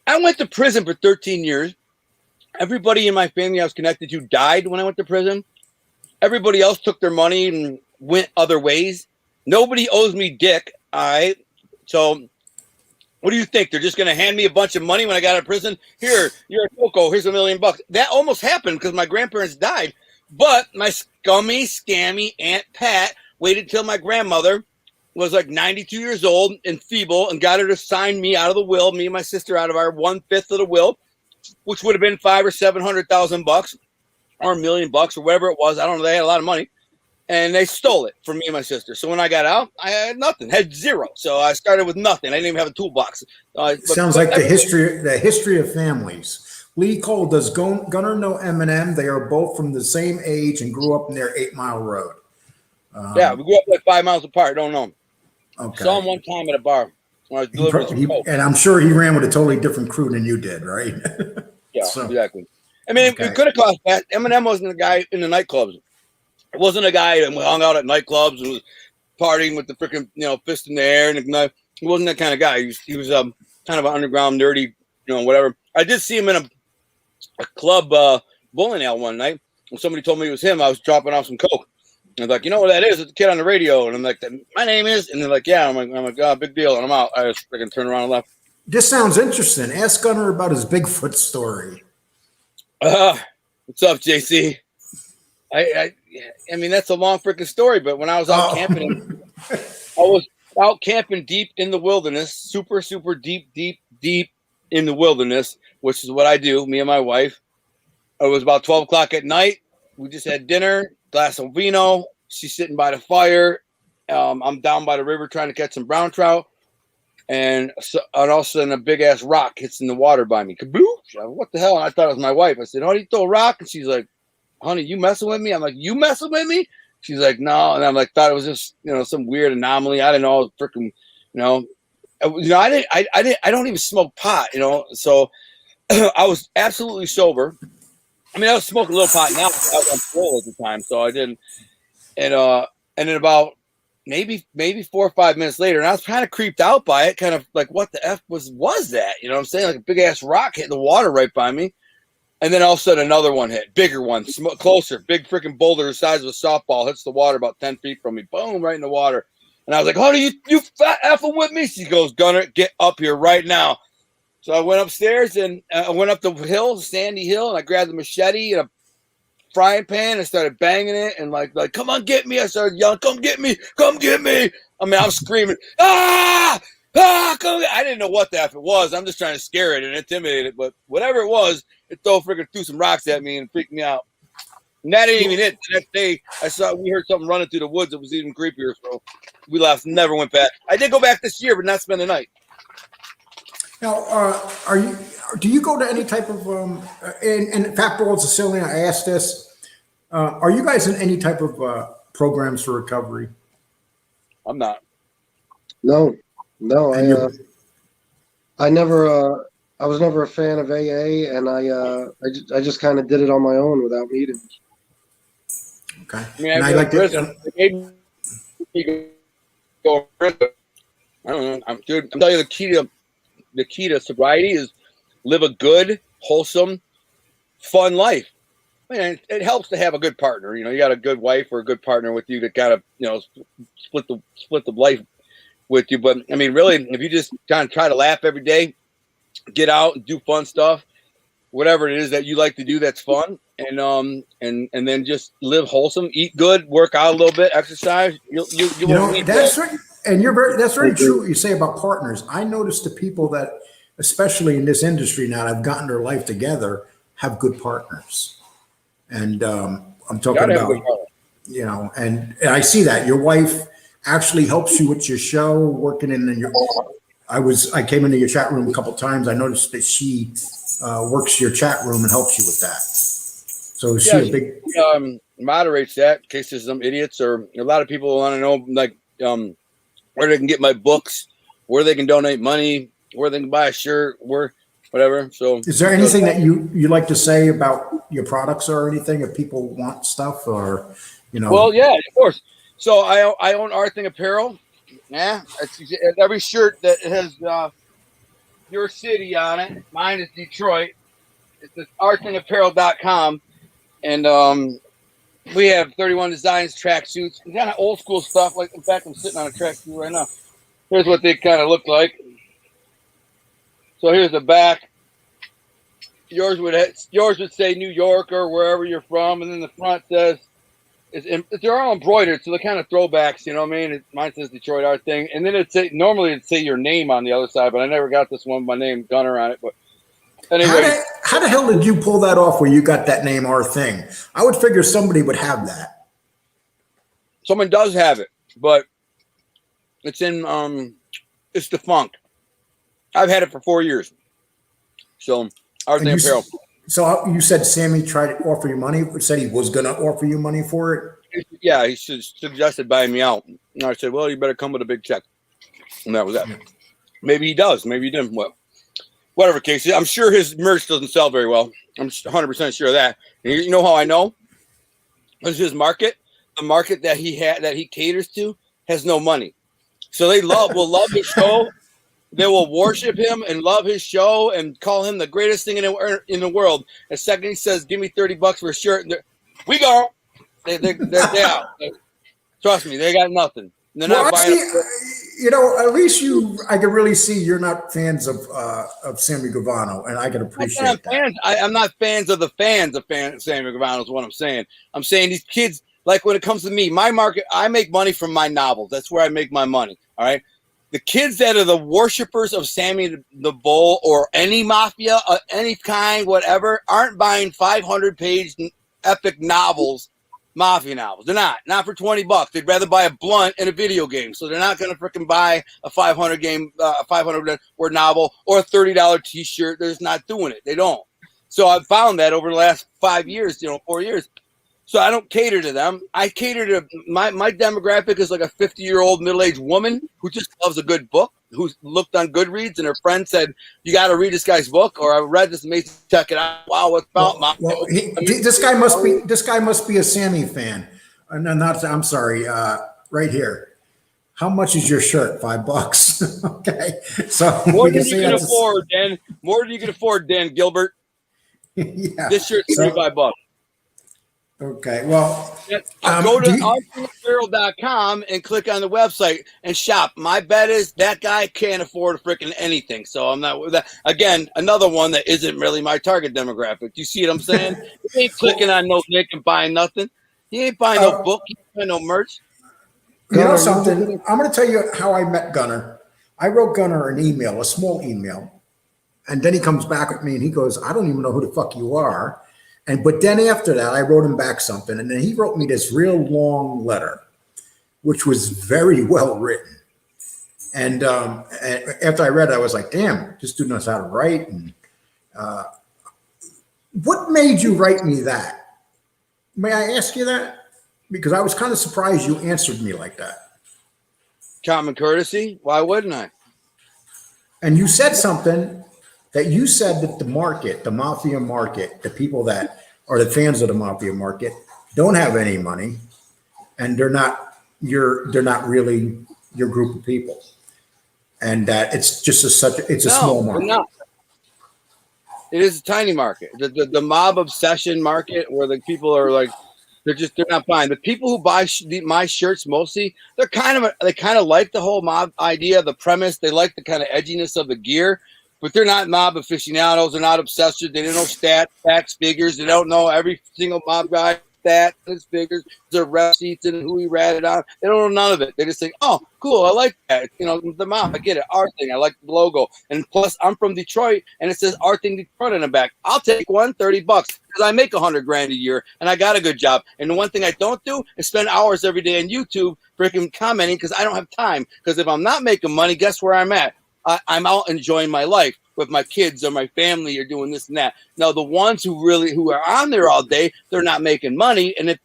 I went to prison for 13 years. Everybody in my family I was connected to died when I went to prison. Everybody else took their money and went other ways. Nobody owes me dick. All right. So what do you think? They're just going to hand me a bunch of money when I got out of prison? Here, you're a Coco. Here's $1 million. That almost happened because my grandparents died. But my scummy, scammy Aunt Pat waited till my grandmother was like 92 years old and feeble and got her to sign me out of the will, me and my sister out of our 1/5 of the will, which would have been $500,000 or $700,000 or $1 million or whatever it was. I don't know. They had a lot of money. And they stole it from me and my sister. So when I got out, I had nothing, had zero. So I started with nothing. I didn't even have a toolbox. Sounds like the history of families. Lee Cole, does Gunner know Eminem? They are both from the same age and grew up near 8 Mile Road. Yeah, we grew up like 5 miles apart. Don't know him. Okay. Saw him one time at a bar when I was delivering some coke. And I'm sure he ran with a totally different crew than you did, right? Yeah, exactly. I mean, it could have cost that. Eminem wasn't a guy in the nightclubs. It wasn't a guy that hung out at nightclubs and was partying with the freaking, fist in the air and a knife. He wasn't that kind of guy. He was kind of an underground, nerdy, whatever. I did see him in a club bowling alley one night. When somebody told me it was him, I was dropping off some coke. And I was like, you know what that is? It's a kid on the radio. And I'm like, my name is. And they're like, yeah. I'm like, oh, big deal. And I'm out. I just freaking turned around and left. This sounds interesting. Ask Gunner about his Bigfoot story. What's up, JC? I mean, that's a long freaking story, but when I was out camping, I was out camping deep in the wilderness, super, super deep in the wilderness, which is what I do, me and my wife. It was about 12 o'clock at night. We just had dinner, glass of vino. She's sitting by the fire. I'm down by the river trying to catch some brown trout. And all of a sudden, a big-ass rock hits in the water by me. Kaboosh! What the hell? And I thought it was my wife. I said, how do you throw a rock? And she's like, honey, you messing with me? I'm like, you messing with me? She's like, no. And I'm like, thought it was just, some weird anomaly. I didn't know, freaking, I don't even smoke pot, so I was absolutely sober. I mean, I was smoking a little pot now. I was on parole at the time, so I didn't. And then about maybe 4 or 5 minutes later, and I was kind of creeped out by it, kind of like, what the F was that? You know what I'm saying? Like a big ass rock hitting the water right by me. And then all of a sudden another one hit, bigger one, closer, big freaking boulder the size of a softball hits the water about 10 feet from me. Boom, right in the water. And I was like, honey, you fat effing with me? She goes, Gunner, get up here right now. So I went upstairs and I went up the hill, sandy hill, and I grabbed the machete and a frying pan and started banging it and like, come on, get me. I started yelling, come get me. I mean, I'm screaming, come. I didn't know what the F it was. I'm just trying to scare it and intimidate it. But whatever it was, it threw some rocks at me and freaked me out. And that didn't even hit. The next day, we heard something running through the woods. It was even creepier. So we left, never went back. I did go back this year, but not spend the night. Now, do you go to any type of, and Fat Bald Sicilian, I asked this, are you guys in any type of programs for recovery? I'm not. No, I was never a fan of AA, and I just kind of did it on my own without meetings. Okay. I mean, I like prison. I don't know. I'm telling you, the key to sobriety is live a good, wholesome, fun life. I mean, it helps to have a good partner. You got a good wife or a good partner with you that kind of, split the life with you. But I mean, really, if you just kind of try to laugh every day, get out and do fun stuff, whatever it is that you like to do that's fun, and then just live wholesome, eat good, work out a little bit, exercise. That's right. And that's very true what you say about partners. I noticed the people that, especially in this industry now, have gotten their life together, have good partners. And I'm talking about, and I see that your wife actually helps you with your show, working in your. I came into your chat room a couple of times. I noticed that she works your chat room and helps you with that. So she moderates that in case there's some idiots or a lot of people want to know where they can get my books, where they can donate money, where they can buy a shirt, whatever. So is there anything that you like to say about your products or anything if people want stuff or Well, yeah, of course. So I own Arthing Apparel. Yeah, every shirt that has your city on it. Mine is Detroit. It's at artandapparel.com. And we have 31 designs, tracksuits, kind of old school stuff. Like, in fact, I'm sitting on a tracksuit right now. Here's what they kind of look like. So here's the back. Yours would say New York or wherever you're from, and then the front says they're all embroidered, so they're kind of throwbacks. You know what I mean? Mine says Detroit Art Thing, and then normally it'd say your name on the other side, but I never got this one with my name Gunner on it. But anyway, how the hell did you pull that off? Where you got that name Our Thing? I would figure somebody would have that. Someone does have it, but it's it's defunct. I've had it for 4 years. So Our Thing Apparel. So you said Sammy tried to offer you money, said he was going to offer you money for it? Yeah, he suggested buying me out. And I said, well, you better come with a big check. And that was that. Yeah. Maybe he does. Maybe he didn't. Well, whatever case. I'm sure his merch doesn't sell very well. I'm 100% sure of that. And you know how I know? Because his market, the market that he caters to, has no money. So they will love his show. They will worship him and love his show and call him the greatest thing in the world. The second he says, "Give me $30 for a shirt," we go. They're out. Trust me, they got nothing. They're not buying. You know, at least I can really see you're not fans of Sammy Gravano, and I can appreciate that. I'm not fans of Sammy Gravano. Is what I'm saying. I'm saying these kids, like when it comes to me, my market, I make money from my novels. That's where I make my money. All right. The kids that are the worshipers of Sammy the Bull or any mafia, any kind, whatever, aren't buying 500-page epic novels, mafia novels. They're not for $20. They'd rather buy a blunt and a video game. So they're not going to freaking buy a 500 word novel or a $30 T-shirt. They're just not doing it. They don't. So I've found that over the last 5 years, 4 years. So I don't cater to them. I cater to my demographic is like a 50-year-old middle-aged woman who just loves a good book, who's looked on Goodreads and her friend said, "You got to read this guy's book," or "I read this amazing, check it out. Wow, what's about?" This guy must be a Sammy fan. I'm sorry. Right here. How much is your shirt? $5. Okay. So more than you can afford, Dan. More than you can afford, Dan Gilbert. Yeah. This shirt's $35. Okay, well, go to outdoorsman.com and click on the website and shop. My bet is that guy can't afford freaking anything. So I'm not with that. Again, another one that isn't really my target demographic. You see what I'm saying? He ain't clicking on no link and buying nothing. He ain't buying no book. He ain't buying no merch. You know something? I'm going to tell you how I met Gunner. I wrote Gunner an email, a small email, and then he comes back with me and he goes, "I don't even know who the fuck you are." But then after that, I wrote him back something, and then he wrote me this real long letter, which was very well written. And after I read it, I was like, "Damn, this dude knows how to write." And what made you write me that? May I ask you that? Because I was kind of surprised you answered me like that. Common courtesy. Why wouldn't I? And you said something. That you said that the market, the mafia market, the people that are the fans of the mafia market don't have any money, and they're not really your group of people, and that it's just a small market. No. It is a tiny market. The mob obsession market where the people are like they're not buying. The people who buy my shirts mostly they kind of like the whole mob idea, the premise. They like the kind of edginess of the gear. But they're not mob aficionados. They're not obsessed. They don't know stats, facts, figures. They don't know every single mob guy stats, his figures, their receipts, and who he ratted on. They don't know none of it. They just think, "Oh, cool, I like that." The mob. I get it. Our Thing. I like the logo. And plus, I'm from Detroit, and it says Our Thing Detroit on the back. I'll take one, $30, because I make $100,000 a year, and I got a good job. And the one thing I don't do is spend hours every day on YouTube freaking commenting because I don't have time. Because if I'm not making money, guess where I'm at? I'm out enjoying my life with my kids or my family or doing this and that. Now, the ones who are on there all day, they're not making money. And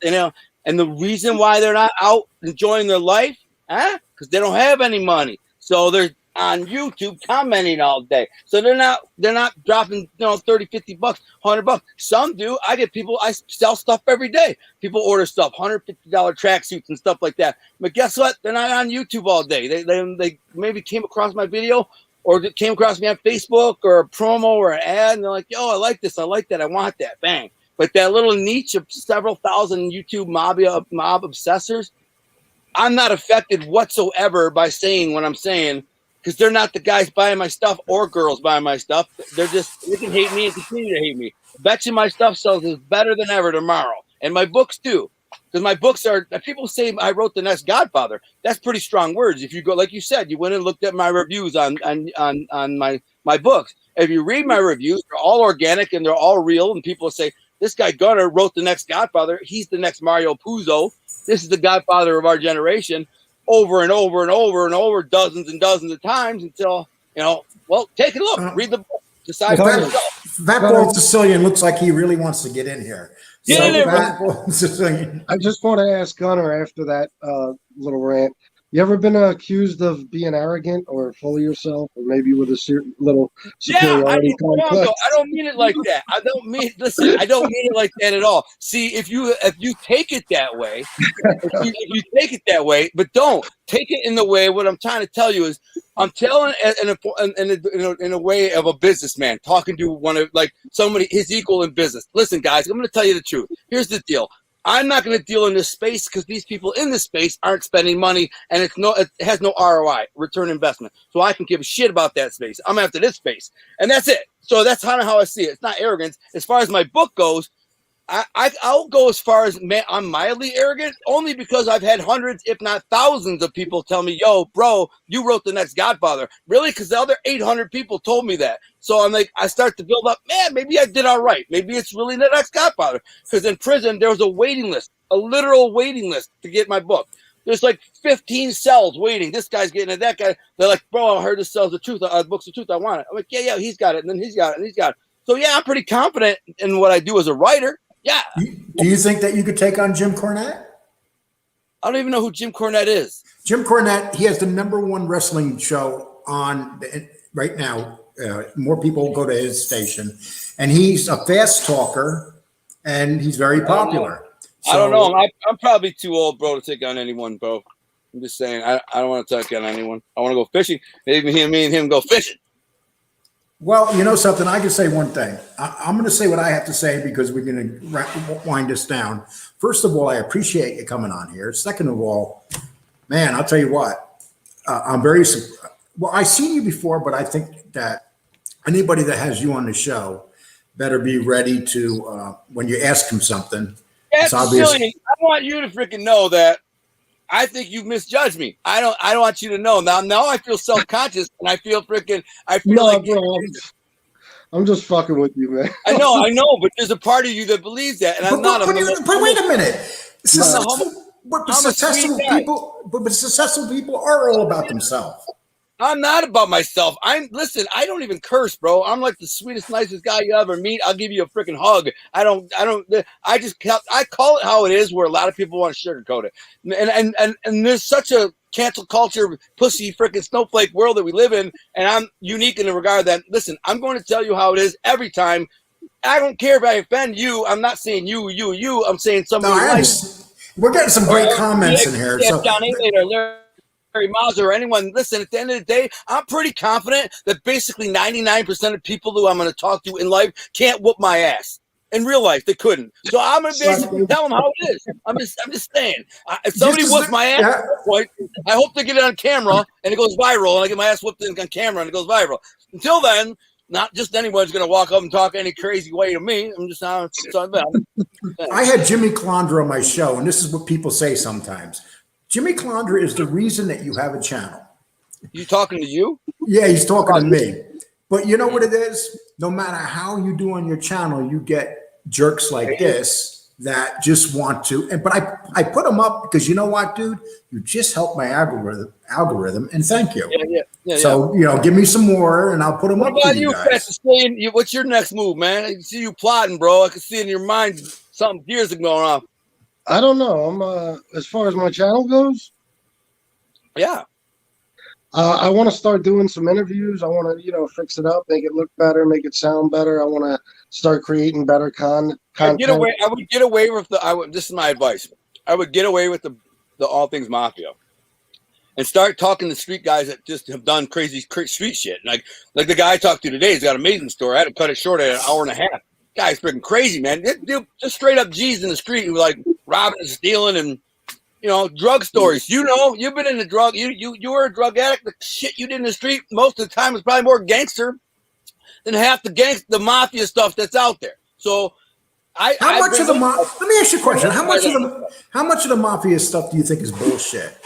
and the reason why they're not out enjoying their life, because they don't have any money. So on YouTube commenting all day. So they're not dropping, 30, 50 bucks, $100. Some do. I get people, I sell stuff every day. People order stuff, $150 tracksuits and stuff like that. But guess what? They're not on YouTube all day. They maybe came across my video or came across me on Facebook or a promo or an ad, and they're like, yo, I like this, I like that, I want that, bang. But that little niche of several thousand YouTube mob obsessors, I'm not affected whatsoever by saying what I'm saying, because they're not the guys buying my stuff or girls buying my stuff. They can hate me and continue to hate me. Bet you my stuff sells is better than ever tomorrow. And my books too. Because my books are, people say I wrote the next Godfather. That's pretty strong words. If you go, like you said, you went and looked at my reviews on my books. If you read my reviews, they're all organic and they're all real. And people say, this guy Gunner wrote the next Godfather. He's the next Mario Puzo. This is the Godfather of our generation, over and over and over and over, dozens and dozens of times until, well, take a look, read the book, decide for yourself. That Bald Sicilian looks like he really wants to get in here. I just want to ask Gunner after that little rant. You ever been accused of being arrogant or full of yourself, or maybe with a certain little superiority complex? I don't mean it like that. I don't mean it like that at all. See, if you take it that way, if you take it that way, but don't take it in the way. What I'm trying to tell you is, I'm telling in a way of a businessman talking to one of somebody his equal in business. Listen, guys, I'm going to tell you the truth. Here's the deal. I'm not going to deal in this space because these people in this space aren't spending money, and it has no ROI, return investment. So I can give a shit about that space. I'm after this space, and that's it. So that's kind of how I see it. It's not arrogance. As far as my book goes, I'll go as far as I'm mildly arrogant, only because I've had hundreds, if not thousands, of people tell me, "Yo, bro, you wrote the next Godfather." Really? Because the other 800 people told me that. So I'm like, I start to build up. Man, maybe I did all right. Maybe it's really the next Godfather. Because in prison there was a waiting list, a literal waiting list to get my book. There's like 15 cells waiting. This guy's getting it. That guy. They're like, "Bro, I heard this sells the truth. Book's the truth. I want it." I'm like, "Yeah, he's got it." And then he's got it, and he's got it. So yeah, I'm pretty confident in what I do as a writer. Yeah. Do you think that you could take on Jim Cornette? I don't even know who Jim Cornette is. Jim Cornette, he has the #1 wrestling show on right now. More people go to his station, and he's a fast talker, and he's very popular. I don't know. I'm probably too old, bro, to take on anyone, bro. I'm just saying. I don't want to take on anyone. I want to go fishing. Maybe me and him go fishing. Well, you know something? I can say one thing. I'm going to say what I have to say because we're going to wind this down. First of all, I appreciate you coming on here. Second of all, man, I'll tell you what. I'm very well. I've seen you before, but I think that anybody that has you on the show better be ready to when you ask him something. That's silly. I want you to freaking know that I think you misjudged me. I don't want you to know. Now I feel self-conscious and I feel like bro, I'm just fucking with you, man. I know, but there's a part of you that believes that, and I'm not. But wait a minute. Successful people are all about themselves. I'm not about myself. Listen, I don't even curse, bro. I'm like the sweetest, nicest guy you ever meet. I'll give you a freaking hug. I call it how it is, where a lot of people want to sugarcoat it. And there's such a cancel culture, pussy, freaking snowflake world that we live in. And I'm unique in the regard that, listen, I'm going to tell you how it is every time. I don't care if I offend you. I'm not saying you. I'm saying somebody. We're getting some great comments in here. So. John Mazza or anyone, listen, at the end of the day, I'm pretty confident that basically 99% of people who I'm going to talk to in life can't whoop my ass. In real life, they couldn't. So I'm going to basically tell them how it is. I'm just saying. If somebody whoops my ass at that point, I hope they get it on camera and it goes viral, and I get my ass whooped on camera and it goes viral. Until then, not just anyone's going to walk up and talk any crazy way to me. I'm just not. I had Jimmy Clondra on my show, and this is what people say sometimes. Jimmy Clondra is the reason that you have a channel. You talking to you? Yeah, he's talking to me. But you know what it is? No matter how you do on your channel, you get jerks like this that just want to. But I put them up because you know what, dude? You just helped my algorithm, and thank you. Yeah. So give me some more, and I'll put them up. What about you guys. What's your next move, man? I can see you plotting, bro. I can see in your mind something gears are going on. I don't know. I'm as far as my channel goes. Yeah. I want to start doing some interviews. I want to, fix it up, make it look better, make it sound better. I want to start creating better content. I would get away with this is my advice. I would get away with the all things mafia and start talking to street guys that just have done crazy street shit. Like the guy I talked to today, he's got an amazing story. I had to cut it short at an hour and a half. Guy's freaking crazy, man. Dude, just straight up G's in the street who like robbing and stealing and drug stories. You've been in the drug. You were a drug addict. The shit you did in the street most of the time is probably more gangster than half the mafia stuff that's out there. So let me ask you a question. How much of the mafia stuff do you think is bullshit?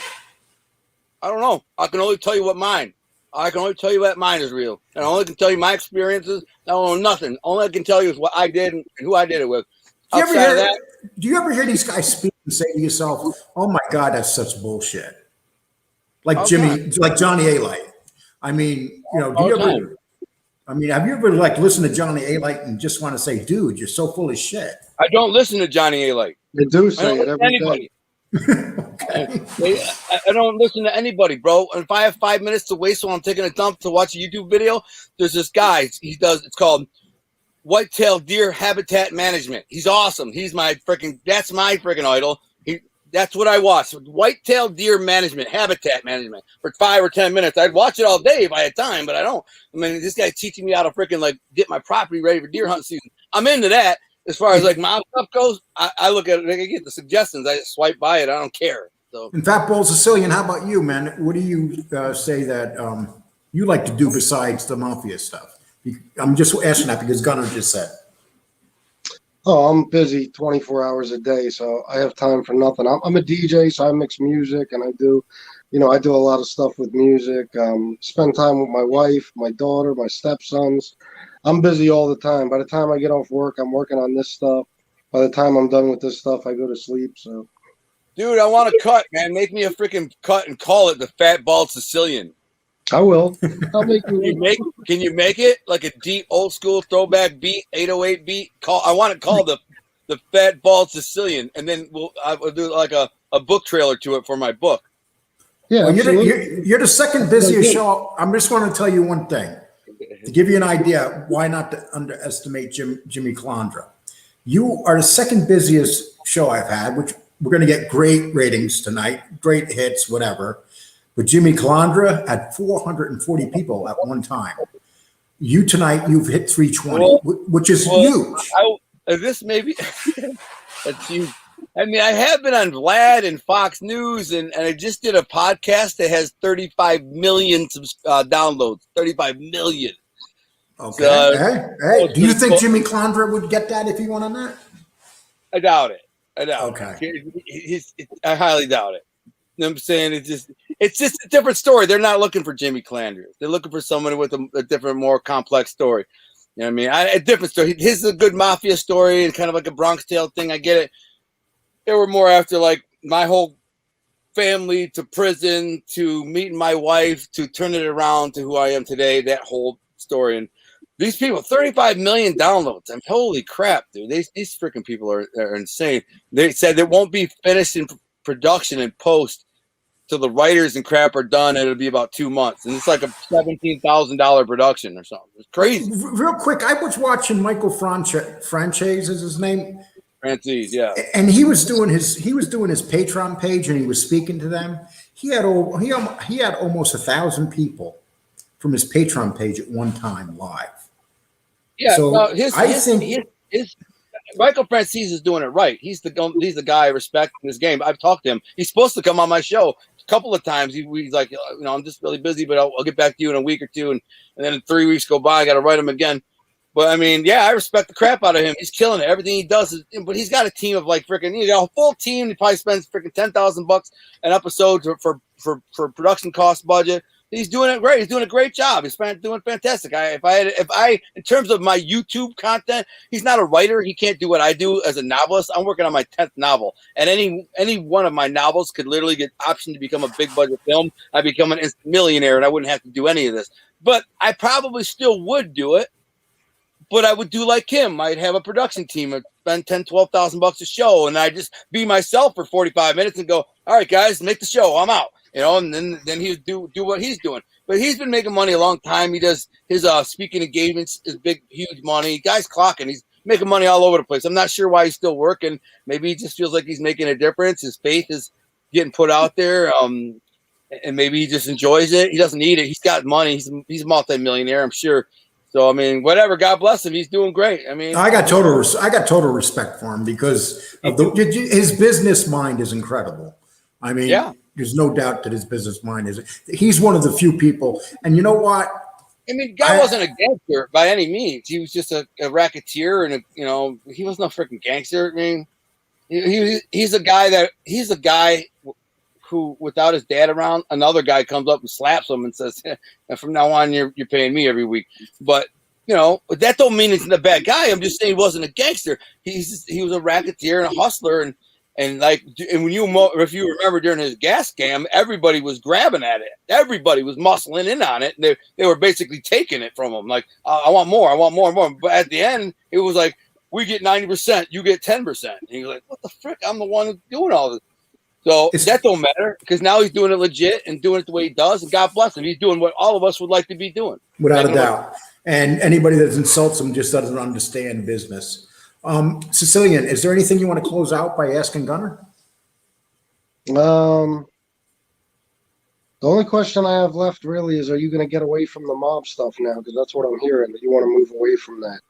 I don't know. I can only tell you what mine. I can only tell you that mine is real. And I only can tell you my experiences. I don't know nothing. All I can tell you is what I did and who I did it with. Do you ever hear these guys speak and say to yourself, "Oh my God, that's such bullshit"? Like Johnny Alite. I mean, have you ever like listened to Johnny Alite and just want to say, "Dude, you're so full of shit"? I don't listen to Johnny Alite. They do say it every day. I don't listen to anybody, bro. And if I have 5 minutes to waste while I'm taking a dump to watch a YouTube video, there's this guy. It's called Whitetail Deer Habitat Management. He's awesome. That's my freaking idol. That's what I watch. Whitetail Deer Management, Habitat Management for 5 or 10 minutes. I'd watch it all day if I had time, but I don't. I mean, this guy's teaching me how to freaking like get my property ready for deer hunting season. I'm into that. As far as like my stuff goes, I look at it, I get the suggestions. I just swipe by it. I don't care. So, in fact, Bald Sicilian, how about you, man? What do you say that you like to do besides the mafia stuff? I'm just asking that because Gunnar just said. Oh, I'm busy 24 hours a day, so I have time for nothing. I'm a DJ, so I mix music, and I do a lot of stuff with music. Spend time with my wife, my daughter, my stepsons. I'm busy all the time. By the time I get off work, I'm working on this stuff. By the time I'm done with this stuff, I go to sleep. So, dude, I want a cut, man. Make me a freaking cut and call it the Fat Bald Sicilian. I will. I'll make Can you make it like a deep old school throwback beat, 808 beat? I want it called the Fat Bald Sicilian, and then I will do like a book trailer to it for my book. Yeah, well, you're the second busiest show. I'm just want to tell you one thing to give you an idea. Why not to underestimate Jimmy Calandra? You are the second busiest show I've had, which we're going to get great ratings tonight, great hits, whatever. But Jimmy Calandra had 440 people at one time. You tonight, you've hit 320, which is huge. This may be that's huge. I mean, I have been on Vlad and Fox News, and I just did a podcast that has 35 million downloads. 35 million. Okay. Hey, do you think Jimmy Calandra would get that if he went on that? I doubt it. Okay. I highly doubt it. You know what I'm saying? It's just a different story. They're not looking for Jimmy Calandra. They're looking for someone with a different, more complex story. You know what I mean? A different story. His is a good mafia story and kind of like a Bronx Tale thing. I get it. They were more after like my whole family to prison to meeting my wife to turn it around to who I am today. That whole story. And these people, 35 million downloads. I'm holy crap, dude. These freaking people are insane. They said it won't be finished in production and post till the writers and crap are done. It'll be about 2 months, and it's like a $17,000 production or something. It's crazy. Real quick, I was watching Michael Franchise is his name. Francis, yeah. And he was doing his Patreon page, and he was speaking to them. He had almost 1,000 people from his Patreon page at one time live. Yeah, so his Michael Francis is doing it right. He's the guy I respect in this game. I've talked to him. He's supposed to come on my show a couple of times. He's like, I'm just really busy, but I'll get back to you in a week or two. And then 3 weeks go by, I got to write him again. But I mean, yeah, I respect the crap out of him. He's killing it. Everything he does is, but he's got a team of like freaking, a full team. He probably spends freaking $10,000 an episode for production cost budget. He's doing it great. He's doing a great job. He's doing fantastic. In terms of my YouTube content, he's not a writer. He can't do what I do as a novelist. I'm working on my 10th novel, and any one of my novels could literally get optioned to become a big budget film. I become an instant millionaire, and I wouldn't have to do any of this. But I probably still would do it. But I would do like him. I'd have a production team. I'd spend $10,000-$12,000 a show, and I just be myself for 45 minutes and go, all right, guys, make the show. I'm out. And then he would do what he's doing. But he's been making money a long time. He does his speaking engagements is big, huge money. Guy's clocking. He's making money all over the place. I'm not sure why he's still working. Maybe he just feels like he's making a difference. His faith is getting put out there. And maybe he just enjoys it. He doesn't need it. He's got money. He's a multimillionaire, I'm sure. So I mean, whatever. God bless him. He's doing great. I mean, I got total respect for him because of his business mind is incredible. I mean, there's no doubt that his business mind is. He's one of the few people. And you know what? I mean, guy wasn't a gangster by any means. He was just a racketeer, and he was no freaking gangster. I mean, he's a guy who, without his dad around, another guy comes up and slaps him and says, "From now on, you're paying me every week." But that don't mean he's a bad guy. I'm just saying he wasn't a gangster. He was a racketeer and a hustler, and when if you remember during his gas scam, everybody was grabbing at it. Everybody was muscling in on it. And they were basically taking it from him. Like, I want more, I want more and more. But at the end, it was like, we get 90%, you get 10%. And you're like, what the frick? I'm the one doing all this. So that don't matter because now he's doing it legit and doing it the way he does. And God bless him. He's doing what all of us would like to be doing. Without a doubt. And anybody that insults him just doesn't understand business. Sicilian, is there anything you want to close out by asking Gunner? The only question I have left really is, are you going to get away from the mob stuff now? Because that's what I'm hearing, that you want to move away from that.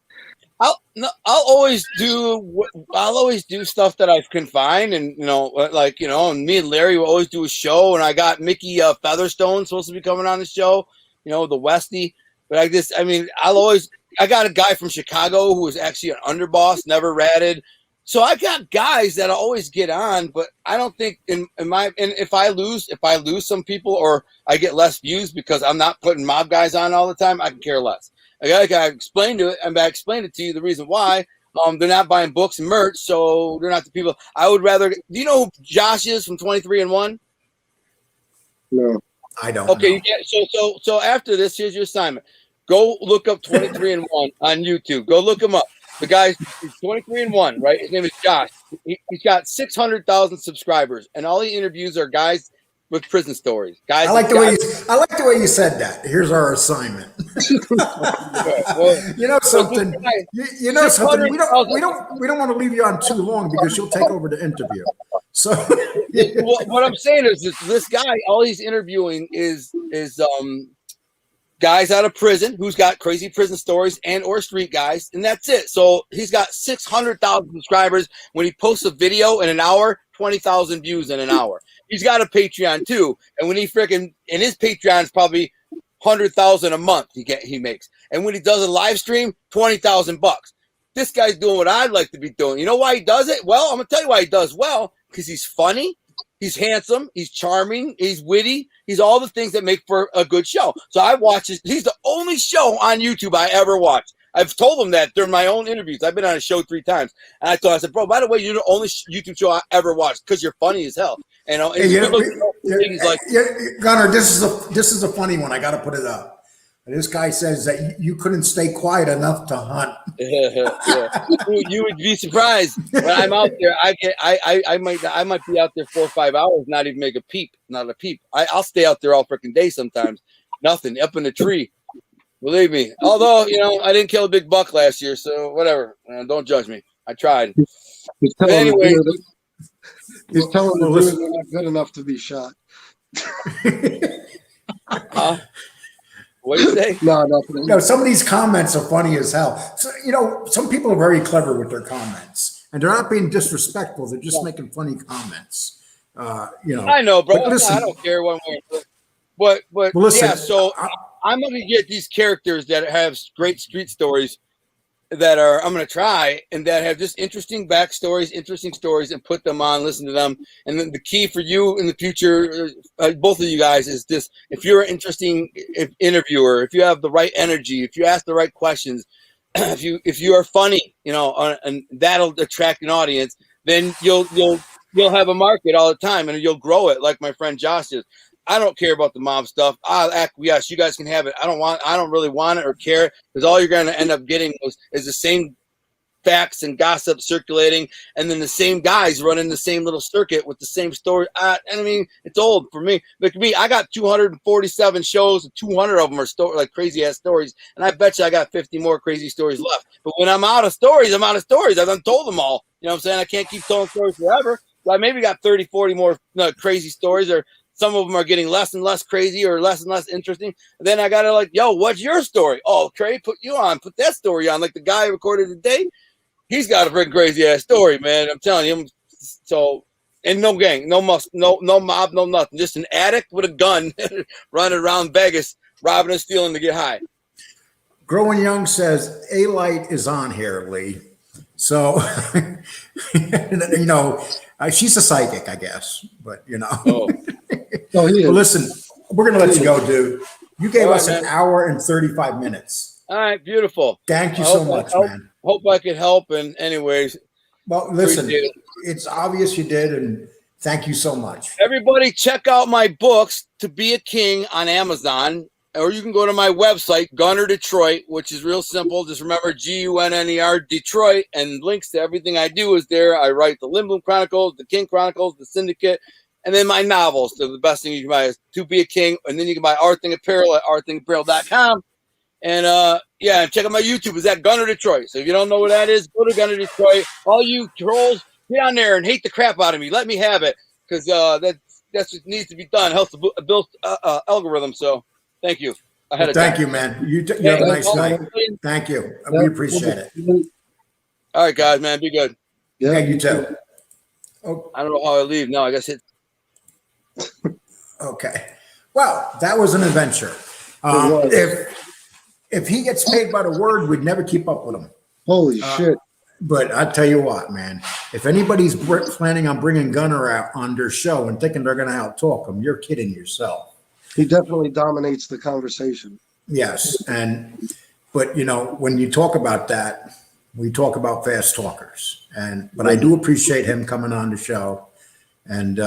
I'll always do stuff that I can find, and and me and Larry will always do a show, and I got Mickey Featherstone supposed to be coming on the show, the Westie. But I got a guy from Chicago who was actually an underboss, never ratted. So I got guys that I always get on, but I don't think if I lose some people or I get less views because I'm not putting mob guys on all the time, I can care less. I explained it to you the reason why. They're not buying books and merch, so they're not the people. I would rather. Do you know who Josh is from 23-1? No, I don't. Okay, so after this, here's your assignment. Go look up 23-1 on YouTube. Go look him up. The guy's 23-1, right? His name is Josh. He's got 600,000 subscribers, and all he interviews are guys with prison stories. Guys, I like the way you said that. Here's our assignment. You know something. You know something. We don't want to leave you on too long because you'll take over the interview. So what I'm saying is this guy, all he's interviewing is guys out of prison who's got crazy prison stories or street guys, and that's it. So he's got 600,000 subscribers. When he posts a video in an hour, 20,000 views in an hour. He's got a Patreon too, and when and his Patreon is probably 100,000 a month he makes, and when he does a live stream, $20,000. This guy's doing what I'd like to be doing. You know why he does it? Well, I'm gonna tell you why he does well. Because he's funny, he's handsome, he's charming, he's witty, he's all the things that make for a good show. So I watch this. He's the only show on YouTube I ever watched. I've told him that during my own interviews. I've been on a show 3 times. And I said, bro, by the way, you're the only YouTube show I ever watched because you're funny as hell. And Gunner, this is a funny one. I got to put it up. This guy says that you couldn't stay quiet enough to hunt. Yeah. You would be surprised when I'm out there. I might be out there 4 or 5 hours, not even make a peep, not a peep. I'll stay out there all freaking day sometimes. Nothing up in a tree. Believe me. Although I didn't kill a big buck last year, so whatever. Don't judge me. I tried. But anyway, he's telling the dude they're not good enough to be shot. What do you say? No, nothing. Some of these comments are funny as hell. So, some people are very clever with their comments, and they're not being disrespectful. They're just making funny comments. I know, bro. Listen, I don't care one way. But listen, yeah. So I'm going to get these characters that have great street stories that I'm going to try and that have just interesting backstories, interesting stories, and put them on, listen to them. And then the key for you in the future, both of you guys, is this: if you're an interesting interviewer, if you have the right energy, if you ask the right questions, if you are funny, and that'll attract an audience, then you'll have a market all the time and you'll grow it like my friend Josh is. I don't care about the mob stuff. I'll acquiesce. You guys can have it. I don't really want it or care, because all you're going to end up getting is the same facts and gossip circulating, and then the same guys running the same little circuit with the same story. And I mean, it's old for me. Like me, I got 247 shows, 200 of them are like crazy ass stories, and I bet you I got 50 more crazy stories left. But when I'm out of stories, I'm out of stories. I've done told them all. You know what I'm saying? I can't keep telling stories forever. So I maybe got 30, 40 more crazy stories, or some of them are getting less and less crazy or less and less interesting. And then I got to like, yo, what's your story? Oh, Trey, put that story on. Like the guy who recorded today. He's got a pretty crazy ass story, man. I'm telling you. So, and no gang, no mob, no nothing. Just an addict with a gun running around Vegas, robbing and stealing to get high. Growing Young says Alite is on here, Lee. So, you know, she's a psychic, I guess. But you know, Oh, well, listen, we're gonna let you go, dude. You gave us an hour and 35 minutes. All right, beautiful. Thank you so much, man. Hope I could help. And anyways, well, listen, it's obvious you did, and thank you so much. Everybody, check out my books, To Be a King, on Amazon, or you can go to my website, Gunner Detroit, which is real simple. Just remember GUNNER Detroit, and links to everything I do is there. I write the Lindbloom Chronicles, the King Chronicles, the Syndicate, and then my novels. So the best thing you can buy is To Be a King, and then you can buy Art Thing Apparel at artthingapparel.com. And yeah, check out my YouTube. Is that Gunner Detroit? So if you don't know what that is, go to Gunner Detroit. All you trolls, get on there and hate the crap out of me. Let me have it, because that's what needs to be done. Helps build algorithm. So thank you. Thank you, man. You have a nice night. Thank you. We appreciate it. All right, guys, man. Be good. Yeah, you too. Oh. I don't know how I leave. No, I guess it. Okay. Well, that was an adventure. If he gets paid by the word, we'd never keep up with him. Holy shit. But I tell you what, man, if anybody's planning on bringing Gunner out on their show and thinking they're going to out-talk him, you're kidding yourself. He definitely dominates the conversation. Yes. But you know, when you talk about that, we talk about fast talkers. But I do appreciate him coming on the show. And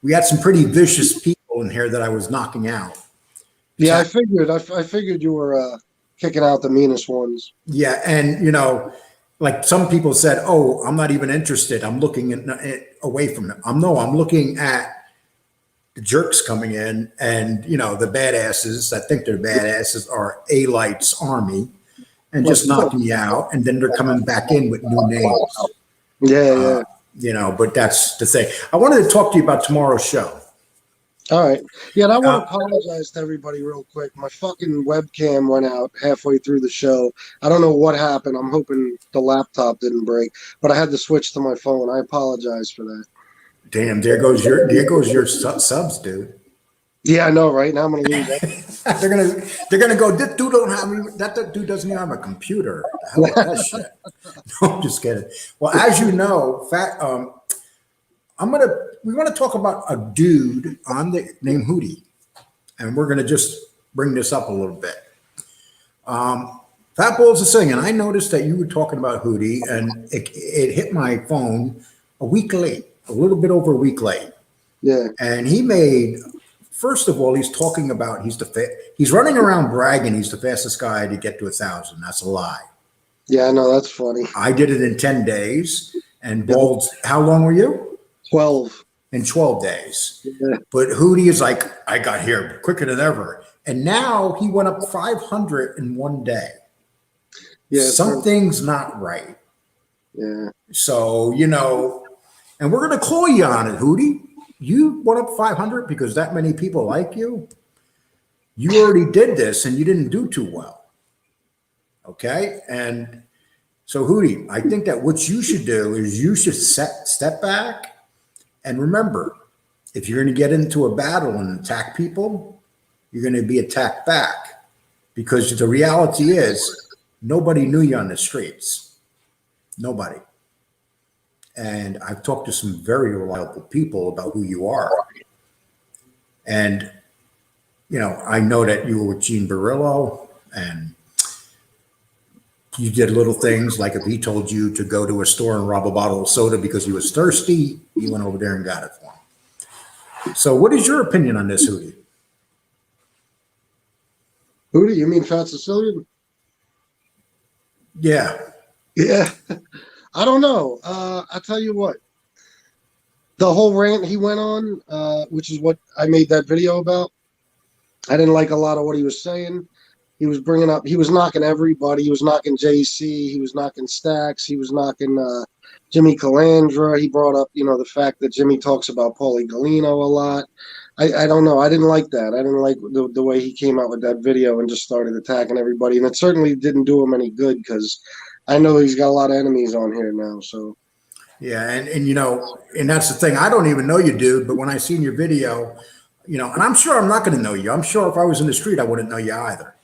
we had some pretty vicious people in here that I was knocking out. Yeah, I figured you were kicking out the meanest ones. Yeah, and you know, like some people said, "Oh, I'm not even interested. I'm looking away from them." I'm looking at the jerks coming in, and you know, the badasses. I think they're badasses are Alite's army, and just knocking you out, and then they're coming back in with new names. Yeah. You know, but that's the thing. I wanted to talk to you about tomorrow's show. All right. Yeah, and I want to apologize to everybody real quick. My fucking webcam went out halfway through the show. I don't know what happened. I'm hoping the laptop didn't break, but I had to switch to my phone. I apologize for that. Damn, there goes your subs, dude. Yeah, I know, right? Now I'm gonna lose that. they're gonna go. This dude don't have that dude doesn't even have a computer. The hell is that shit? No, I'm just kidding. Well, as you know, we want to talk about a dude named Hootie, and we're gonna just bring this up a little bit. Fat Bald Sicilian, I noticed that you were talking about Hootie, and it hit my phone a week late, a little bit over a week late. Yeah, and he made. First of all, he's talking about he's running around bragging he's the fastest guy to get to 1,000. That's a lie. Yeah, I know, that's funny. I did it in 10 days, and Bald's. How long were you? 12. In 12 days. Yeah. But Hootie is like, I got here quicker than ever. And now he went up 500 in one day. Yeah, something's not right. Yeah. So, you know, and we're going to call you on it, Hootie. You went up 500 because that many people like you. You already did this and you didn't do too well. Okay. And so, Hootie, I think that what you should do is you should step back. And remember, if you're going to get into a battle and attack people, you're going to be attacked back, because the reality is nobody knew you on the streets. Nobody. And I've talked to some very reliable people about who you are. And, you know, I know that you were with Gene Barillo, and you did little things like if he told you to go to a store and rob a bottle of soda because he was thirsty, you went over there and got it for him. So what is your opinion on this, Hootie? Hootie, you mean Fat Sicilian? Yeah. Yeah. I don't know. I tell you what. The whole rant he went on, which is what I made that video about, I didn't like a lot of what he was saying. He was knocking everybody. He was knocking JC. He was knocking Stacks. He was knocking Jimmy Calandra. He brought up, the fact that Jimmy talks about Paulie Galino a lot. I don't know. I didn't like that. I didn't like the way he came out with that video and just started attacking everybody. And it certainly didn't do him any good because I know he's got a lot of enemies on here now. So. Yeah, and that's the thing. I don't even know you, dude. But when I seen your video, and I'm sure I'm not going to know you. I'm sure if I was in the street, I wouldn't know you either.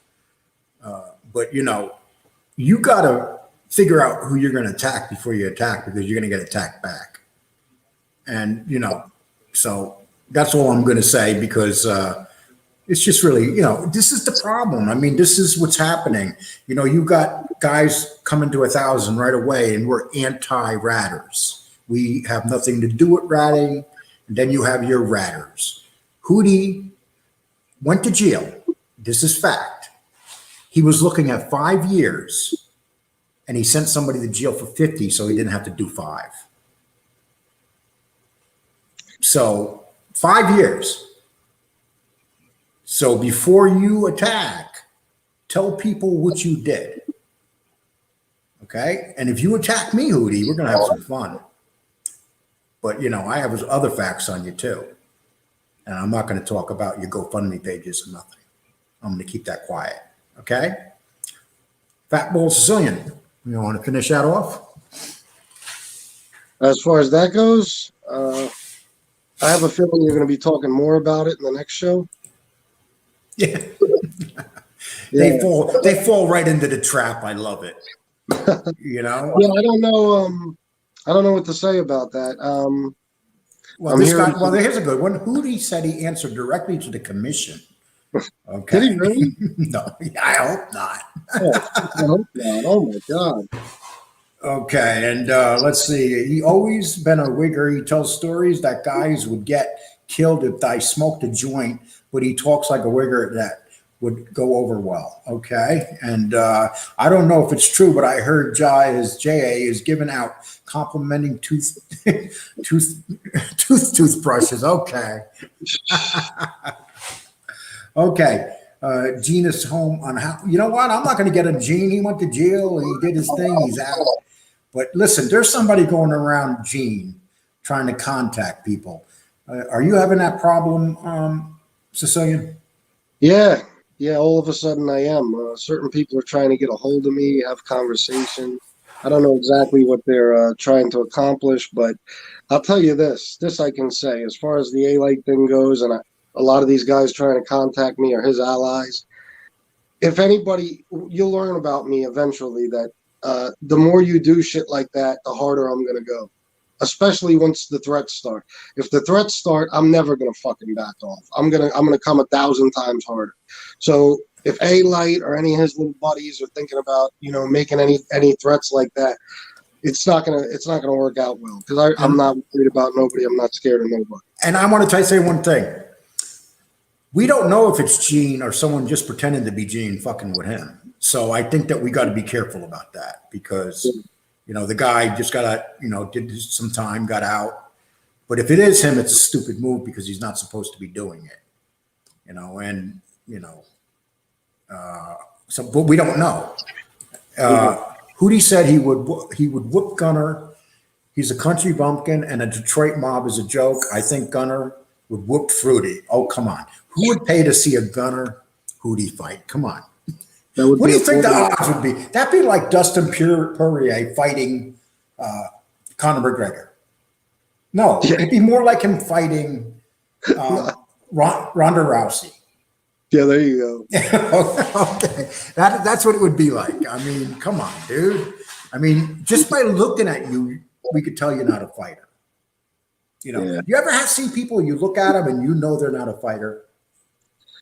But you got to figure out who you're going to attack before you attack, because you're going to get attacked back. And so that's all I'm going to say, because it's just really, this is the problem. I mean, this is what's happening. You got guys coming to 1,000 right away, and we're anti-ratters. We have nothing to do with ratting. And then you have your ratters. Hootie went to jail. This is fact. He was looking at 5 years, and he sent somebody to jail for 50, so he didn't have to do 5. So 5 years. So before you attack, tell people what you did. Okay? And if you attack me, Hootie, we're going to have some fun. But, I have other facts on you too. And I'm not going to talk about your GoFundMe pages or nothing. I'm going to keep that quiet. Okay? Fat Bald Sicilian, you want to finish that off? As far as that goes, I have a feeling you're going to be talking more about it in the next show. Yeah. They fall right into the trap. I love it. Yeah, I don't know. I don't know what to say about that. Well, here's a good one. Hootie said he answered directly to the commission. Okay. Did he really? No, I hope not. I hope not. Oh my God. Okay, and let's see. He always been a wigger. He tells stories that guys would get killed if I smoked a joint, but he talks like a wigger that would go over well. Okay, and I don't know if it's true, but I heard JA is giving out complimenting toothbrushes. Okay. Okay. Gene is home on how, you know what? I'm not going to get him, Gene. He went to jail. He did his thing. He's out. But listen, there's somebody going around Gene trying to contact people. Are you having that problem, Sicilian? Yeah. All of a sudden I am. Certain people are trying to get a hold of me, have conversation. I don't know exactly what they're trying to accomplish, but I'll tell you this I can say, as far as the Alite thing goes, and a lot of these guys trying to contact me are his allies. If anybody, you'll learn about me eventually that the more you do shit like that, the harder I'm going to go, especially once the threats start. If the threats start, I'm never going to fucking back off. I'm going to come 1,000 times harder. So if Alite or any of his little buddies are thinking about, making any threats like that, it's not gonna work out well, because I'm not worried about nobody. I'm not scared of nobody. And I want to say one thing. We don't know if it's Gene or someone just pretending to be Gene fucking with him. So I think that we got to be careful about that, because, the guy just did some time, got out. But if it is him, it's a stupid move, because he's not supposed to be doing it, so, but we don't know. Hootie said he would whoop Gunner. He's a country bumpkin, and a Detroit mob is a joke. I think Gunner would whoop Fruity. Oh, come on. Who would pay to see a Gunner Hootie fight? Come on. What do you think the odds would be? That'd be like Dustin Poirier fighting Conor McGregor. No, it'd be more like him fighting Ronda Rousey. Yeah, there you go. Okay, that's what it would be like. I mean, come on, dude. I mean, just by looking at you, we could tell you're not a fighter. You ever see people, you look at them and they're not a fighter?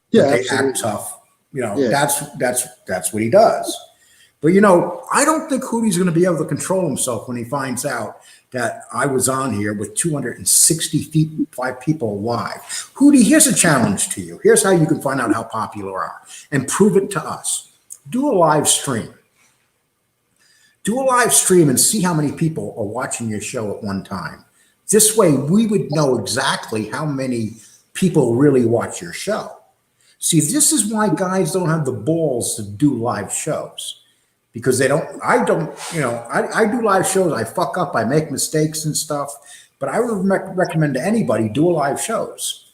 Yeah, they act tough. That's what he does. But, you know, I don't think Hootie's going to be able to control himself when he finds out that I was on here with 265 people live. Hootie, here's a challenge to you. Here's how you can find out how popular you are and prove it to us. Do a live stream. Do a live stream and see how many people are watching your show at one time. This way, we would know exactly how many people really watch your show. See, this is why guys don't have the balls to do live shows. Because they don't, I don't, you know, I do live shows, I fuck up, I make mistakes and stuff, but I would recommend to anybody do a live shows.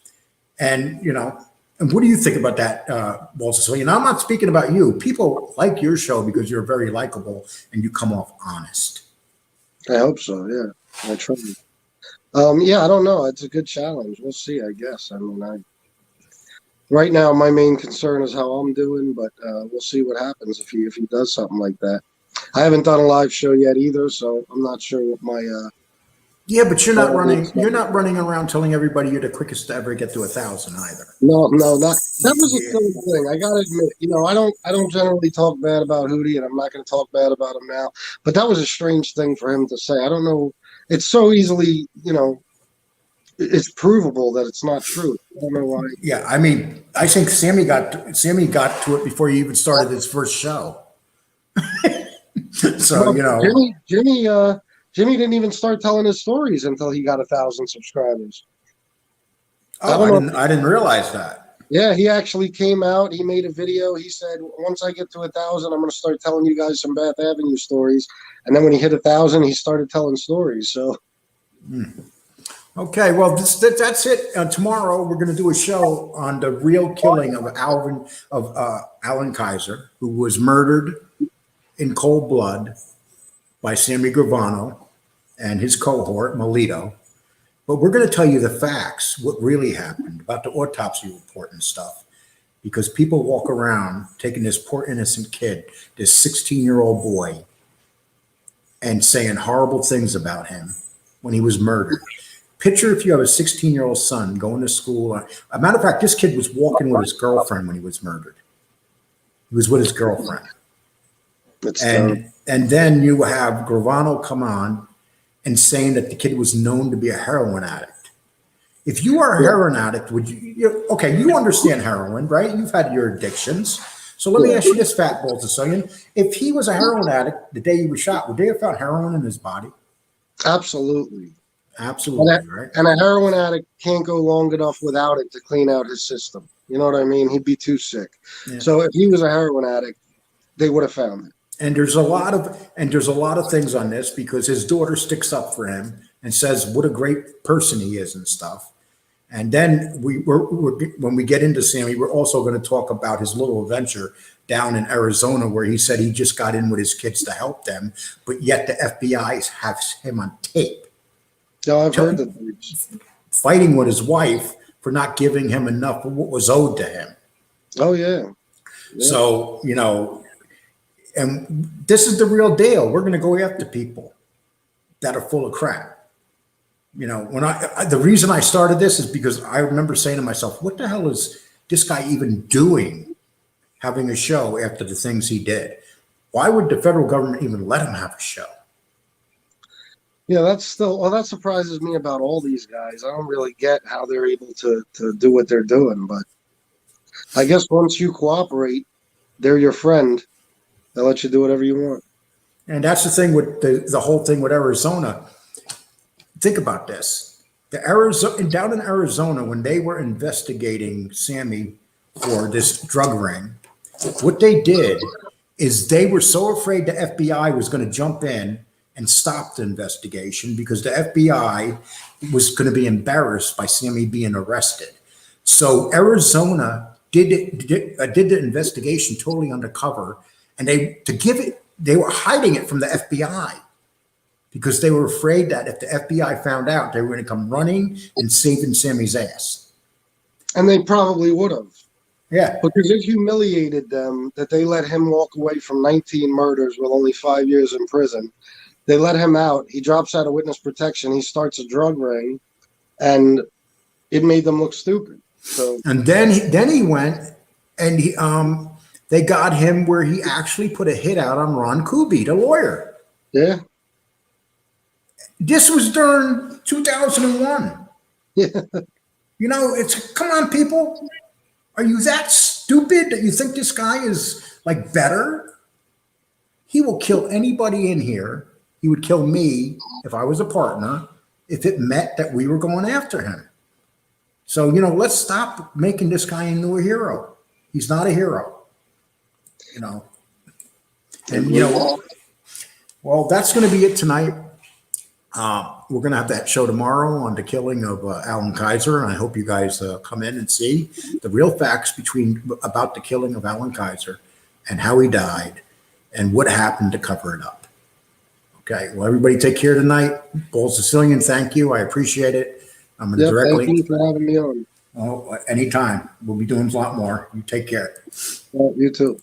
And, you know, and what do you think about that, Bald Sicilian? I'm not speaking about you. People like your show because you're very likable and you come off honest. I hope so, yeah. I try. Yeah, I don't know. It's a good challenge. We'll see, I guess. I mean, right now, my main concern is how I'm doing, but we'll see what happens if he does something like that. I haven't done a live show yet either, so I'm not sure what my. Yeah, but you're not running. You're not running around telling everybody you're the quickest to ever get to 1,000 either. No, that was a silly thing. I gotta admit, you know, I don't generally talk bad about Hootie, and I'm not going to talk bad about him now. But that was a strange thing for him to say. I don't know. It's so easily, you know. It's provable that it's not true. I don't know why. Yeah, I mean, I think Sammy got to it before he even started his first show. So well, you know, Jimmy didn't even start telling his stories until he got 1,000 subscribers. Oh, I didn't realize that. Yeah, he actually came out. He made a video. He said, "Once I get to 1,000, I'm going to start telling you guys some Bath Avenue stories." And then when he hit 1,000, he started telling stories. So. Okay, well, that's it. Tomorrow we're going to do a show on the real killing of Alan Kaiser, who was murdered in cold blood by Sammy Gravano and his cohort, Melito. But we're going to tell you the facts, what really happened, about the autopsy report and stuff, because people walk around taking this poor innocent kid, this 16-year-old boy, and saying horrible things about him when he was murdered. Picture if you have a 16-year-old son going to school. A matter of fact, this kid was walking with his girlfriend when he was murdered. He was with his girlfriend. And then you have Gravano come on and saying that the kid was known to be a heroin addict. If you are a heroin addict, would you okay, you understand heroin, right? You've had your addictions. So let me ask you this, Fat Bald Sicilian. If he was a heroin addict the day he was shot, would they have found heroin in his body? Absolutely. Absolutely, right. And a heroin addict can't go long enough without it to clean out his system. You know what I mean? He'd be too sick. Yeah. So if he was a heroin addict, they would have found it. And there's a lot of things on this because his daughter sticks up for him and says what a great person he is and stuff. And then when we get into Sammy, we're also going to talk about his little adventure down in Arizona where he said he just got in with his kids to help them, but yet the FBI has him on tape. No, I've heard that. Fighting with his wife for not giving him enough of what was owed to him. Oh, yeah. So, you know, and this is the real deal. We're going to go after people that are full of crap. You know, when the reason I started this is because I remember saying to myself, what the hell is this guy even doing having a show after the things he did? Why would the federal government even let him have a show? Yeah, that surprises me about all these guys. I don't really get how they're able to do what they're doing, but I guess once you cooperate, they're your friend. They'll let you do whatever you want. And that's the thing with the whole thing with Arizona. Think about this. Down in Arizona, when they were investigating Sammy for this drug ring, what they did is they were so afraid the FBI was going to jump in and stop the investigation because the FBI was going to be embarrassed by Sammy being arrested. So Arizona did the investigation totally undercover, and they were hiding it from the FBI because they were afraid that if the FBI found out, they were going to come running and saving Sammy's ass. And they probably would have. Yeah. Because it humiliated them that they let him walk away from 19 murders with only 5 years in prison. They let him out. He drops out of witness protection. He starts a drug ring, and it made them look stupid. So, and then he went and They got him where he actually put a hit out on Ron Kuby, the lawyer. Yeah. This was during 2001. Yeah. You know, it's, come on, people. Are you that stupid that you think this guy is like better? He will kill anybody in here. He would kill me if I was a partner, if it meant that we were going after him. So, you know, let's stop making this guy into a hero. He's not a hero, you know. And, you know, well, that's going to be it tonight. We're going to have that show tomorrow on the killing of Alan Kaiser. And I hope you guys come in and see the real facts about the killing of Alan Kaiser and how he died and what happened to cover it up. Okay. Well, everybody take care tonight. Bald Sicilian, thank you. I appreciate it. I'm going to directly. Thank you for having me on. Oh, anytime. We'll be doing a lot more. You take care. Well, you too.